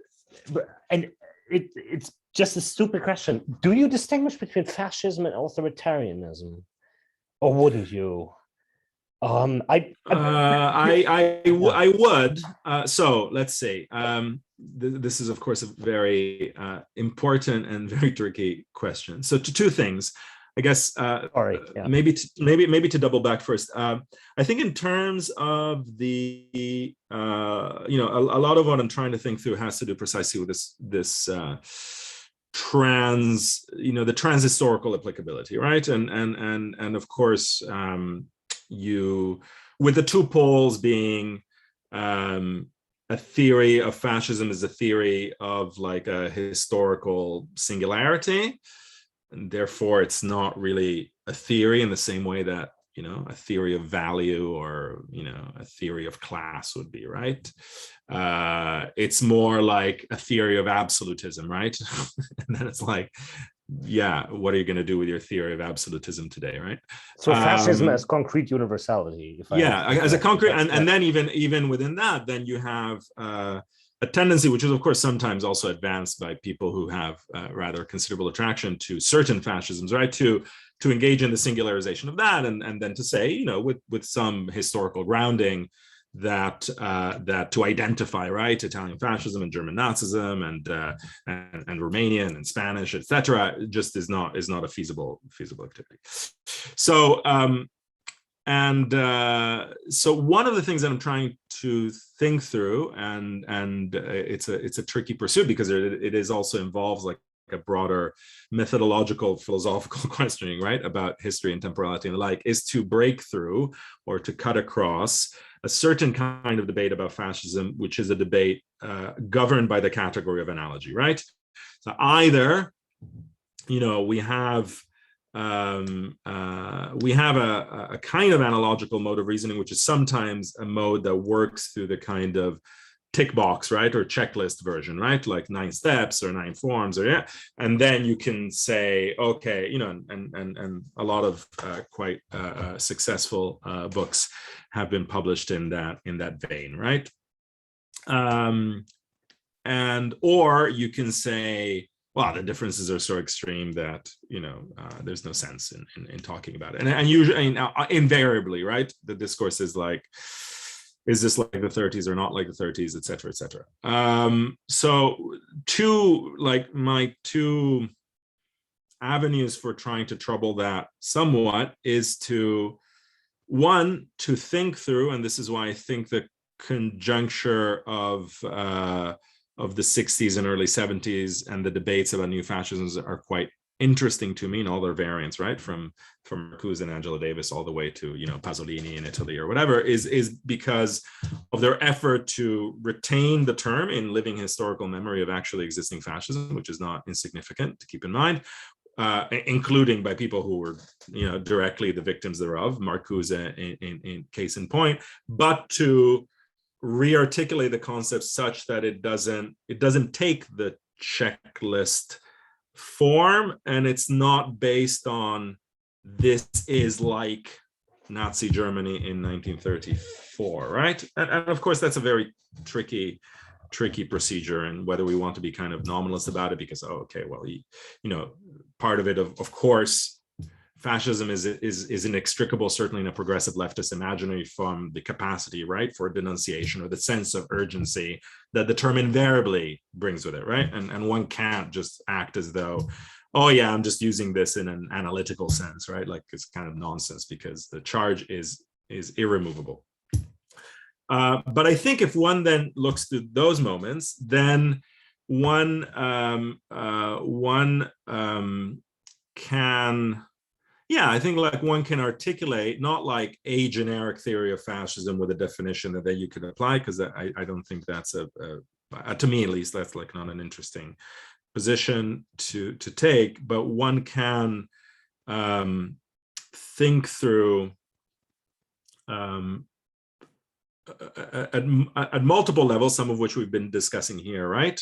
A: and it's just a stupid question. Do you distinguish between fascism and authoritarianism, or wouldn't you? I
B: would. So let's see. This is, of course, a very important and very tricky question. So two things, I guess.
A: Sorry, yeah.
B: Maybe to double back first. I think in terms of the a lot of what I'm trying to think through has to do precisely with this the transhistorical applicability, right? And of course, with the two poles being a theory of fascism is a theory of like a historical singularity, and therefore it's not really a theory in the same way that a theory of value or a theory of class would be, right? It's more like a theory of absolutism, right? And then it's like, yeah, what are you going to do with your theory of absolutism today, right?
A: So fascism as concrete universality.
B: As a concrete, and then even within that, then you have a tendency, which is of course sometimes also advanced by people who have rather considerable attraction to certain fascisms, right? To engage in the singularization of that, and then to say, with some historical grounding, that to identify, right, Italian fascism and German Nazism and Romanian and Spanish, etc., just is not a feasible activity. So so one of the things that I'm trying to think through, and it's a tricky pursuit because it also involves like a broader methodological philosophical questioning, right, about history and temporality and the like, is to break through or to cut across a certain kind of debate about fascism, which is a debate governed by the category of analogy, right? So either, we have a kind of analogical mode of reasoning, which is sometimes a mode that works through the kind of tick box, right, or checklist version, right, like 9 steps or 9 forms, or and then you can say, okay, and a lot of quite successful books have been published in that vein, right? Or you can say, well, the differences are so extreme that there's no sense in talking about it, and usually, invariably, right, the discourse is like, is this like the 30s or not like the 30s, et cetera, et cetera. So my two avenues for trying to trouble that somewhat is to think through, and this is why I think the conjuncture of the 60s and early 70s and the debates about new fascisms are quite interesting to me in all their variants, right, from Marcuse and Angela Davis all the way to Pasolini in Italy or whatever, is because of their effort to retain the term in living historical memory of actually existing fascism, which is not insignificant to keep in mind, including by people who were directly the victims thereof, Marcuse in case in point, but to re-articulate the concept such that it doesn't take the checklist form, and it's not based on this is like Nazi Germany in 1934, right? And of course that's a very tricky procedure, and whether we want to be kind of nominalist about it because part of it of course fascism is inextricable, certainly in a progressive leftist imaginary, from the capacity, right, for denunciation, or the sense of urgency that the term invariably brings with it, right? And one can't just act as though, oh yeah, I'm just using this in an analytical sense, right? Like, it's kind of nonsense, because the charge is irremovable. But I think if one then looks to those moments, then one can, yeah, I think like one can articulate not like a generic theory of fascism with a definition that you could apply, because I don't think that's to me at least, that's like not an interesting position to take. But one can think through at multiple levels, some of which we've been discussing here, right?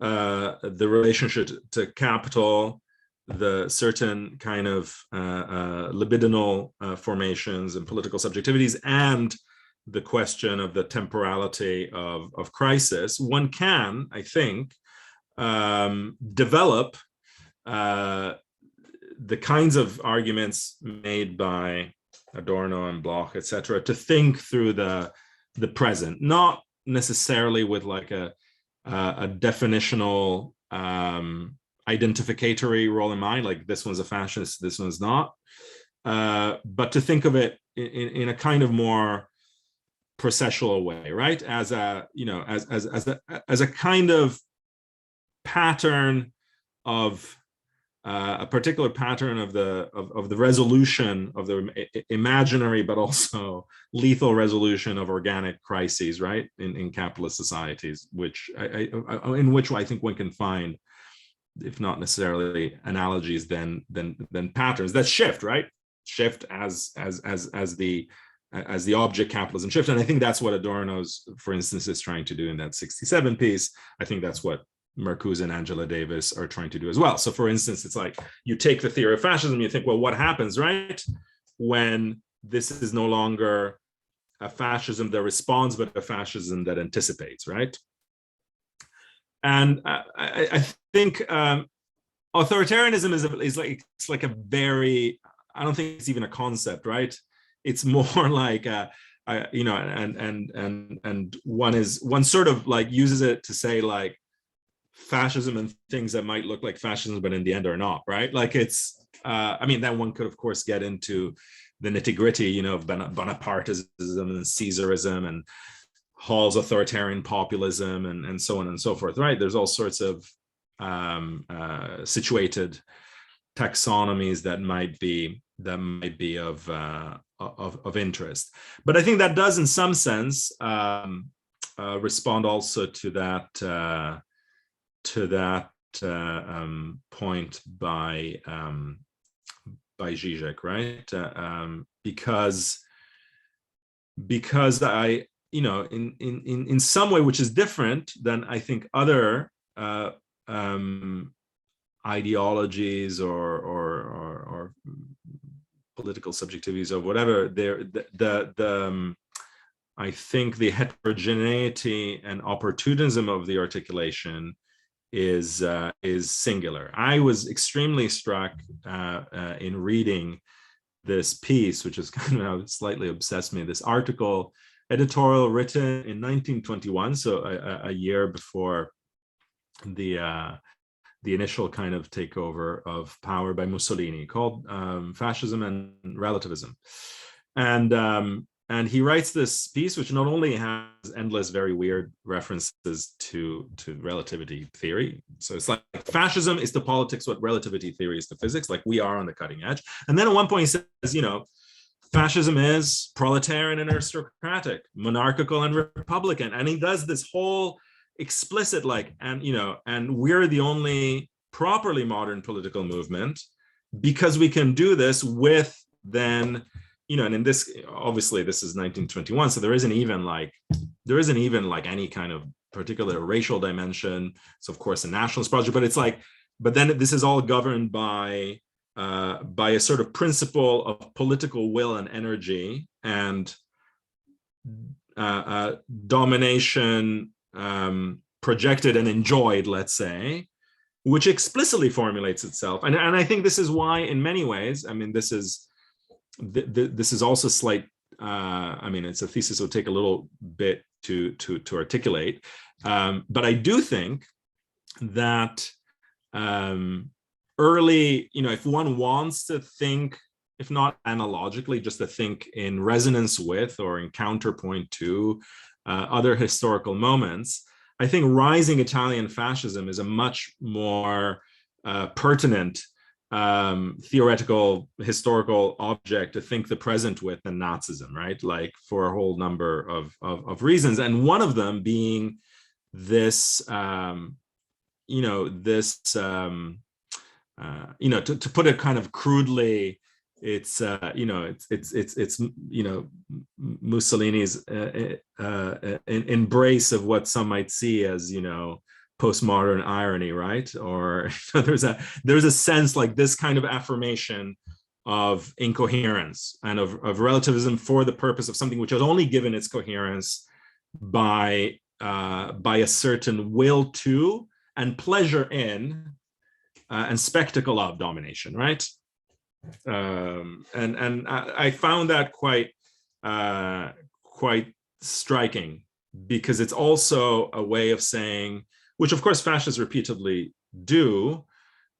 B: The relationship to capital, the certain kind of libidinal formations and political subjectivities, and the question of the temporality of crisis. One can, I think, develop the kinds of arguments made by Adorno and Bloch, etc., to think through the present, not necessarily with like a definitional identificatory role in mind, like this one's a fascist, this one's not, but to think of it in a kind of more processual way, right? As a, you know, as a kind of pattern of a particular pattern of the resolution of the imaginary but also lethal resolution of organic crises, right, in capitalist societies, which in which I think one can find, if not necessarily analogies, then patterns that shift, right? Shift as the object capitalism shift. And I think that's what Adorno's, for instance, is trying to do in that 67 piece. I think that's what Marcuse and Angela Davis are trying to do as well. So for instance, it's like you take the theory of fascism, you think, well, what happens, right, when this is no longer a fascism that responds, but a fascism that anticipates, right? And I think authoritarianism is like a very, I don't think it's even a concept, right? It's more like you know, and one sort of like uses it to say like fascism and things that might look like fascism, but in the end are not, right? Like it's, I mean, then one could of course get into the nitty gritty, you know, of Bonapartism and Caesarism and Hall's authoritarian populism and so on and so forth, right? There's all sorts of situated taxonomies that might be of interest. But I think that does, in some sense, respond also to that point by Zizek, right? Because I, you know, in some way, which is different than I think other ideologies or political subjectivities or whatever, I think the heterogeneity and opportunism of the articulation is singular. I was extremely struck in reading this piece, which is kind of slightly obsessed me, this article, editorial written in 1921, so a year before the initial kind of takeover of power by Mussolini, called Fascism and Relativism. And he writes this piece, which not only has endless, very weird references to relativity theory. So it's like fascism is to politics what relativity theory is to physics, like we are on the cutting edge. And then at one point he says, you know, fascism is proletarian and aristocratic, monarchical and republican. And he does this whole explicit like, and you know, and we're the only properly modern political movement because we can do this with then, you know, and in this, obviously this is 1921, so there isn't even like any kind of particular racial dimension. So of course a nationalist project, but it's like, but then this is all governed by a sort of principle of political will and energy and domination projected and enjoyed, let's say, which explicitly formulates itself. And I think this is why, in many ways, I mean, this is also slight. I mean, it's a thesis that will take a little bit to articulate, but I do think that early, if one wants to think, if not analogically, just to think in resonance with or in counterpoint to other historical moments, I think rising Italian fascism is a much more pertinent theoretical historical object to think the present with than Nazism, right? Like, for a whole number of reasons, and one of them being this, to put it kind of crudely, it's Mussolini's embrace of what some might see as postmodern irony, right? Or there's a sense like this kind of affirmation of incoherence and of relativism for the purpose of something which is only given its coherence by a certain will to and pleasure in and spectacle of domination, right? And I found that quite striking, because it's also a way of saying, which of course fascists repeatedly do,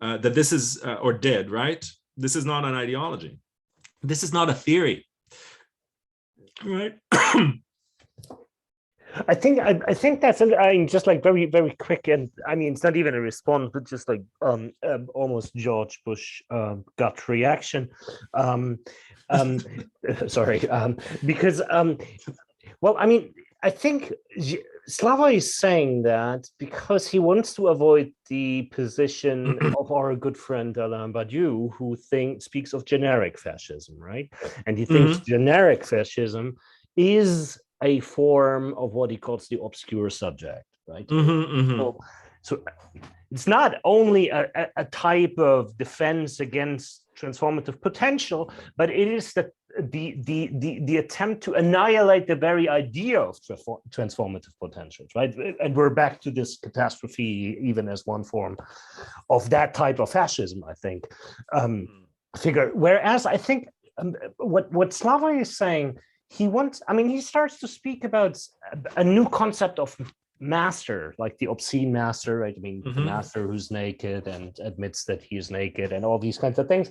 B: that this is, or did, right? This is not an ideology. This is not a theory, right?
A: I think that's, I mean, just like very, very quick, and I mean, it's not even a response, but just like almost George Bush gut reaction. Sorry, because well, I mean, I think Slava is saying that because he wants to avoid the position of our good friend Alain Badiou, who speaks of generic fascism, right? And he thinks generic fascism is a form of what he calls the obscure subject, right? So it's not only a type of defense against transformative potential, but it is the attempt to annihilate the very idea of transformative potentials, right? And we're back to this catastrophe, even as one form of that type of fascism, I think, figure. Whereas I think what Slava is saying, he starts to speak about a new concept of master, like the obscene master, right? I mean, the master who's naked and admits that he is naked and all these kinds of things,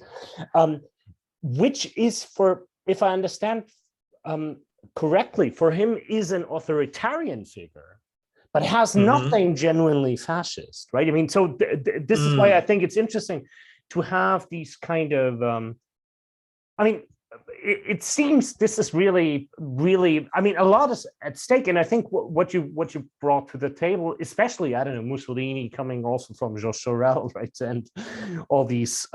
A: which is, for, if I understand correctly, for him is an authoritarian figure, but has nothing genuinely fascist, right? I mean, so this is why I think it's interesting to have these kind of, I mean, it seems this is really, really, I mean, a lot is at stake. And I think what you brought to the table, especially, I don't know, Mussolini coming also from Jacques Sorel, right? And all these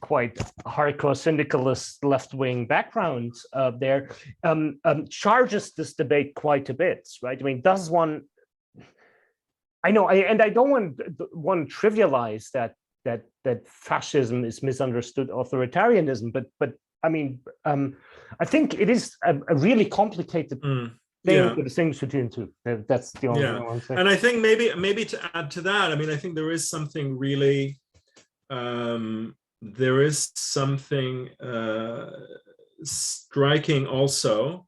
A: quite hardcore syndicalist left-wing backgrounds there, charges this debate quite a bit, right? I mean, does one, I know, and I don't want to trivialize that fascism is misunderstood authoritarianism, but I mean, I think it is a really complicated thing to distinguish between two. That's the only thing I want to say.
B: And I think maybe to add to that, I mean, I think there is something really, striking also.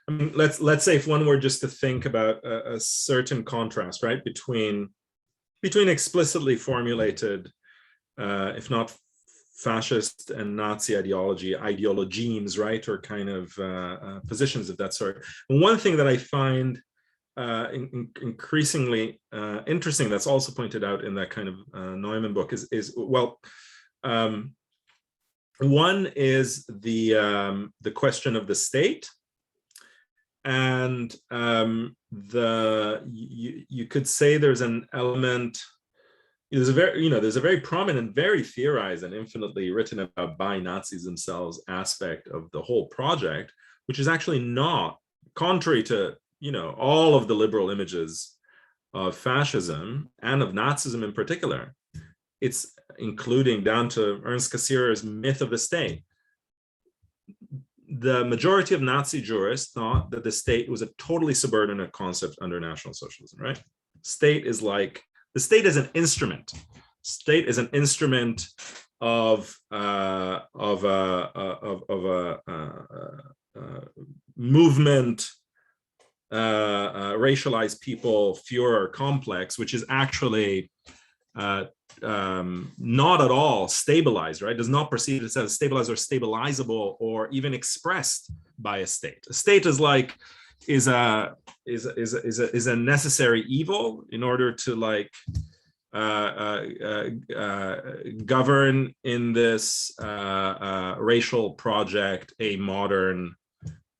B: I mean, let's say if one were just to think about a certain contrast, right, between explicitly formulated, if not fascist and Nazi ideologies, right, or kind of positions of that sort. And one thing that I find increasingly interesting, that's also pointed out in that kind of Neumann book, is well, one is the question of the state, and you could say there's an element. There's a very prominent, very theorized and infinitely written about by Nazis themselves aspect of the whole project, which is actually not, contrary to all of the liberal images of fascism and of Nazism in particular. It's including down to Ernst Cassirer's myth of the state. The majority of Nazi jurists thought that the state was a totally subordinate concept under National Socialism, right? State is like, the state is an instrument. State is an instrument of a movement, racialized people, Führer complex, which is actually not at all stabilized, right? Does not perceive it as stabilized or stabilizable or even expressed by a state. A state is like, is a necessary evil in order to like govern in this racial project a modern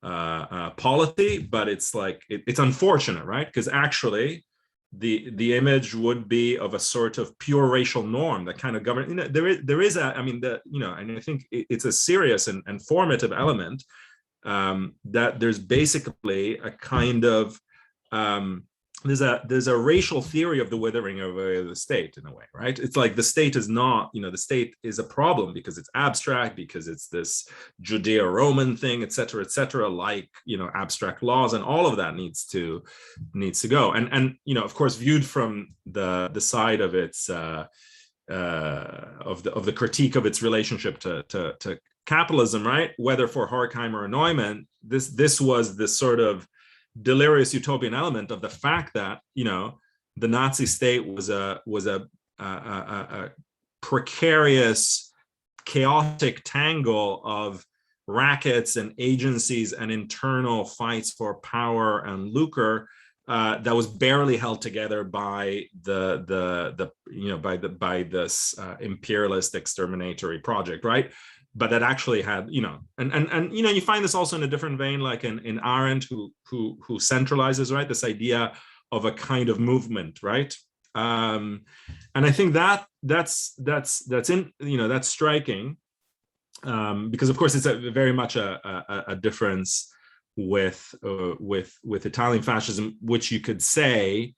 B: polity, but it's like it's unfortunate, right? Because actually the image would be of a sort of pure racial norm that kind of govern. You know, there is a, I mean, and I think it's a serious and formative element, that there's basically a kind of there's a racial theory of the withering of the state in a way, right? It's like the state is not, the state is a problem because it's abstract, because it's this Judeo-Roman thing, et cetera, like, abstract laws, and all of that needs to go. And of course, viewed from the side of its of the critique of its relationship to capitalism, right? Whether for Horkheimer or Neumann, this was this sort of delirious utopian element of the fact that the Nazi state was a precarious, chaotic tangle of rackets and agencies and internal fights for power and lucre that was barely held together by by this imperialist exterminatory project, right? But that actually had, and you find this also in a different vein, like in Arendt, who centralizes, right, this idea of a kind of movement, right? And I think that's striking, because of course it's very much a difference with Italian fascism, which you could say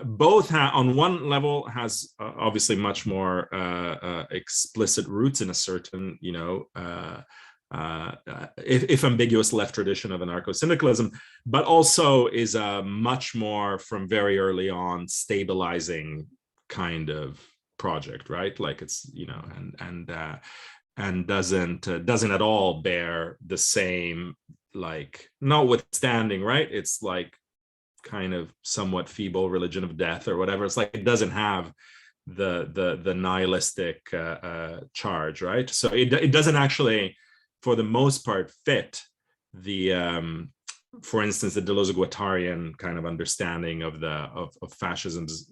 B: both on one level has obviously much more explicit roots in a certain, if ambiguous left tradition of anarcho-syndicalism, but also is a much more from very early on stabilizing kind of project, right? Like it's, and doesn't at all bear the same, like, notwithstanding, right? It's like kind of somewhat feeble religion of death or whatever. It's like it doesn't have the nihilistic charge, right? So it doesn't actually, for the most part, fit the for instance, the Deleuze-Guattarian kind of understanding of fascism's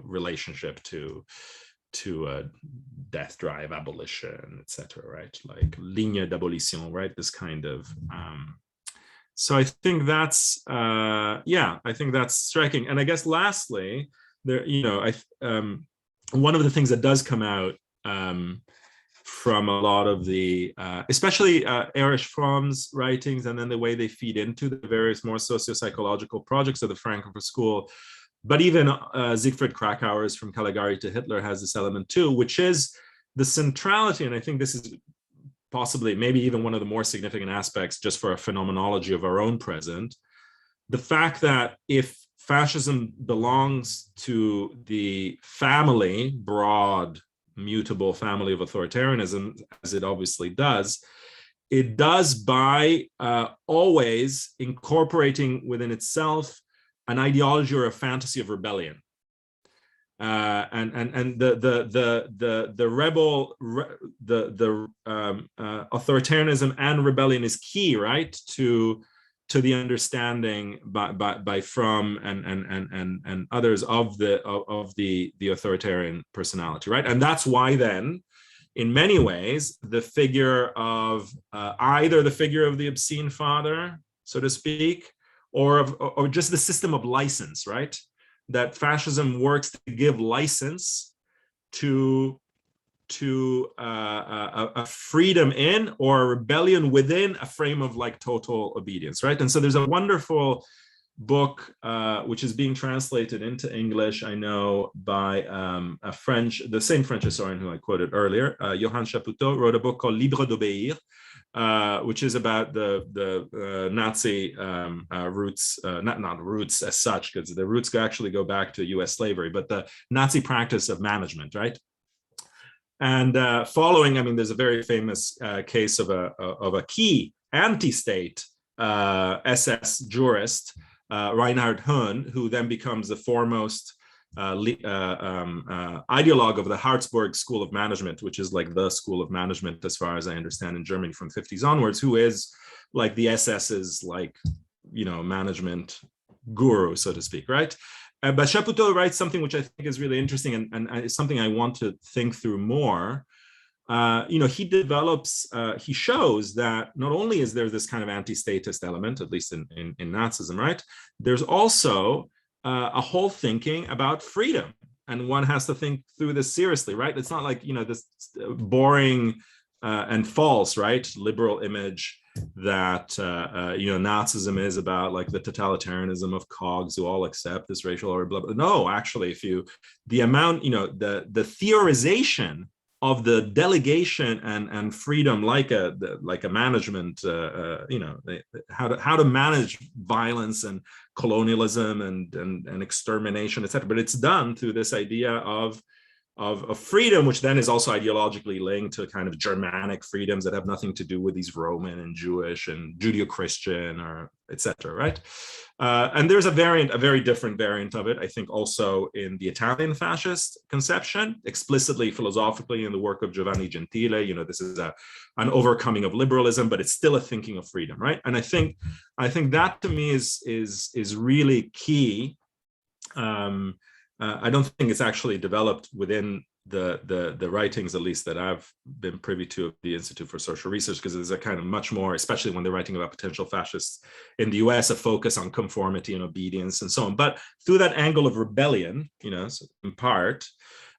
B: relationship to death drive, abolition, etc., right? Like ligne d'abolition, right? This kind of so I think that's I think that's striking. And I guess lastly, there, one of the things that does come out from a lot of the, especially Erich Fromm's writings, and then the way they feed into the various more socio-psychological projects of the Frankfurt School, but even Siegfried Krakauer's From Caligari to Hitler has this element too, which is the centrality, and I think this is possibly maybe even one of the more significant aspects just for a phenomenology of our own present, the fact that if fascism belongs to the family, broad, mutable family of authoritarianism, as it obviously does, it does by always incorporating within itself an ideology or a fantasy of rebellion. And the rebel, the authoritarianism and rebellion is key, right, to the understanding by Fromm and others of the authoritarian personality, right? And that's why then, in many ways, the figure of either the figure of the obscene father, so to speak, or just the system of license, right? That fascism works to give license to a freedom in or a rebellion within a frame of like total obedience, right? And so there's a wonderful book which is being translated into English, I know, by the same French historian who I quoted earlier, Johann Chapoutot, wrote a book called Libre d'obéir, which is about the Nazi roots, not roots as such, because the roots actually go back to U.S. slavery, but the Nazi practice of management, right? And following, I mean, there's a very famous case of a key anti-state SS jurist, Reinhard Höhn, who then becomes the foremost ideologue of the Harzburg School of Management, which is like the school of management, as far as I understand, in Germany from 50s onwards, who is like the SS's, like, you know, management guru, so to speak, right? But Chapoutot writes something which I think is really interesting, and it's something I want to think through more. You know, he shows that not only is there this kind of anti-statist element, at least in Nazism, right? There's also a whole thinking about freedom, and one has to think through this seriously, right? It's not like, you know, this boring and false, right, liberal image that you know, Nazism is about, like the totalitarianism of cogs who all accept this racial or blah, blah. No, actually, the amount, you know, the theorization of the delegation and freedom, like a management, you know, how to manage violence and colonialism and extermination, etc. But it's done through this idea of freedom, which then is also ideologically linked to kind of Germanic freedoms that have nothing to do with these Roman and Jewish and Judeo-Christian, or etc. Right? And there's a very different variant of it, I think, also in the Italian fascist conception, explicitly philosophically in the work of Giovanni Gentile. You know, this is an overcoming of liberalism, but it's still a thinking of freedom, right? And I think that to me is really key. I don't think it's actually developed within the writings, at least that I've been privy to, of the Institute for Social Research, because there's a kind of much more, especially when they're writing about potential fascists in the US, a focus on conformity and obedience and so on. But through that angle of rebellion, you know, so in part,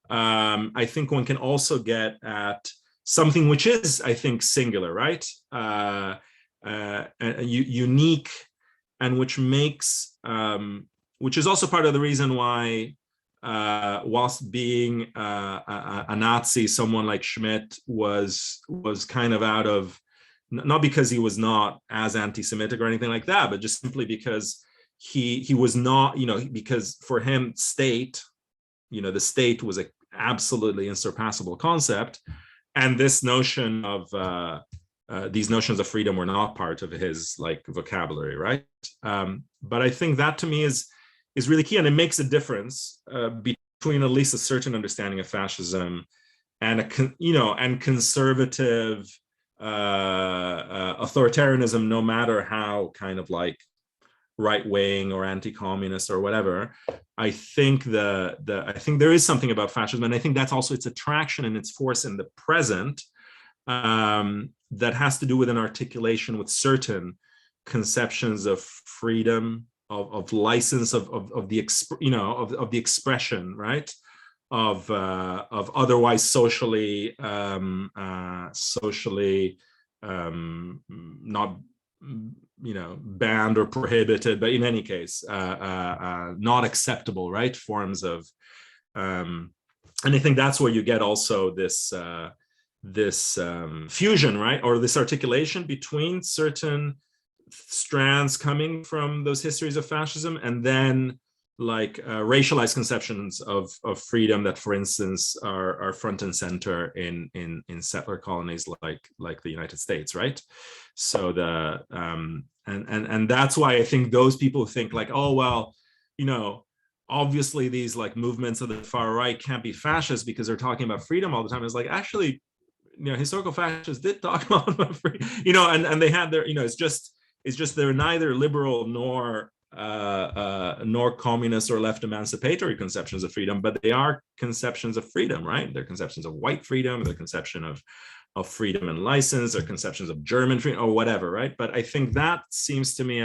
B: I think one can also get at something which is, I think, singular, right? Unique, and which makes, which is also part of the reason why, whilst being a Nazi, someone like Schmidt was kind of out of, not because he was not as anti-Semitic or anything like that, but just simply because he was not, you know, because for him, state, you know, the state was an absolutely unsurpassable concept, and this notion of these notions of freedom were not part of his, like, vocabulary, right? But I think that to me is really key, and it makes a difference between at least a certain understanding of fascism and and conservative authoritarianism, no matter how kind of like right-wing or anti-communist or whatever. I think I think there is something about fascism, and I think that's also its attraction and its force in the present, that has to do with an articulation with certain conceptions of freedom, of license, of the expression, right, of otherwise socially not, you know, banned or prohibited, but in any case not acceptable, right, forms of, and I think that's where you get also this fusion, right, or this articulation between certain strands coming from those histories of fascism, and then like racialized conceptions of freedom that, for instance, are front and center in settler colonies like the United States, right? So and that's why I think those people think like, oh well, you know, obviously these like movements of the far right can't be fascist because they're talking about freedom all the time. It's like, actually, you know, historical fascists did talk about freedom, you know, and they had their, you know, it's just they're neither liberal nor communist or left emancipatory conceptions of freedom, but they are conceptions of freedom, right? They're conceptions of white freedom, they're conception of freedom and license, or conceptions of German freedom, or whatever, right? But I think that seems to me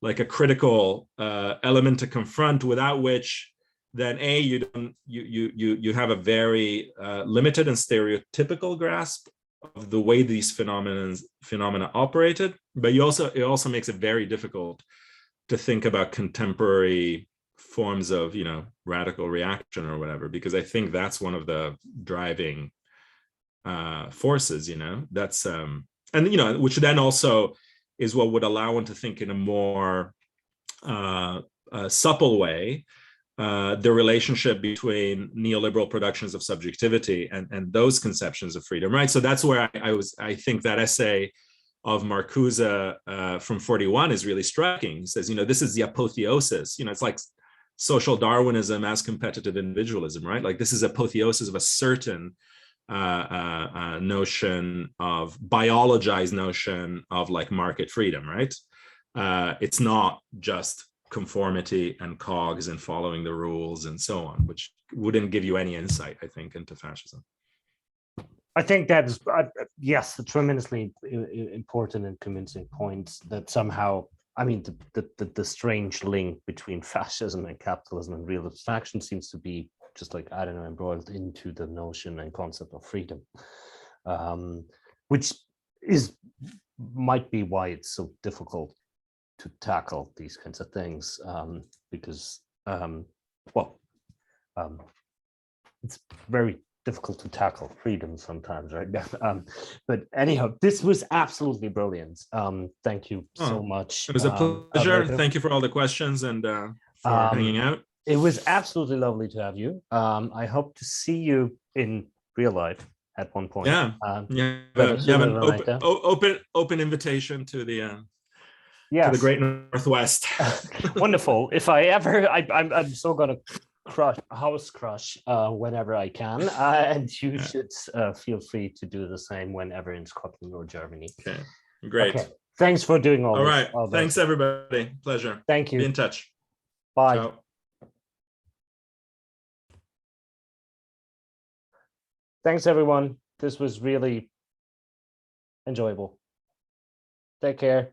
B: like a critical element to confront, without which then you have a very limited and stereotypical grasp of the way these phenomena operated, but it also makes it very difficult to think about contemporary forms of, you know, radical reaction or whatever, because I think that's one of the driving forces, you know, that's and which then also is what would allow one to think in a more supple way the relationship between neoliberal productions of subjectivity and those conceptions of freedom, right? So that's where I think that essay of Marcuse from 41 is really striking. He says, this is the apotheosis. It's like social Darwinism as competitive individualism, right? Like this is apotheosis of a certain notion of biologized notion of like market freedom, right? It's not just conformity and cogs and following the rules and so on, which wouldn't give you any insight, I think, into fascism.
A: I think that is, yes, a tremendously important and convincing point that somehow, I mean, the strange link between fascism and capitalism and real abstraction seems to be just like, I don't know, embroiled into the notion and concept of freedom, which might be why it's so difficult to tackle these kinds of things, because, it's very difficult to tackle freedom sometimes, right? But anyhow, this was absolutely brilliant. Thank you so much.
B: It was a pleasure.
A: Alberto.
B: Thank you for all the questions and for hanging out.
A: It was absolutely lovely to have you. I hope to see you in real life at one point.
B: Yeah, you have an open invitation to the to the great Northwest.
A: Wonderful. If I ever, I'm so gonna house crush whenever I can, and you should feel free to do the same whenever in Scotland or Germany.
B: Okay, great. Okay.
A: Thanks for doing all this.
B: All right. Thanks, everybody. Pleasure.
A: Thank you.
B: Be in touch.
A: Bye.
B: Ciao.
A: Thanks, everyone. This was really enjoyable. Take care.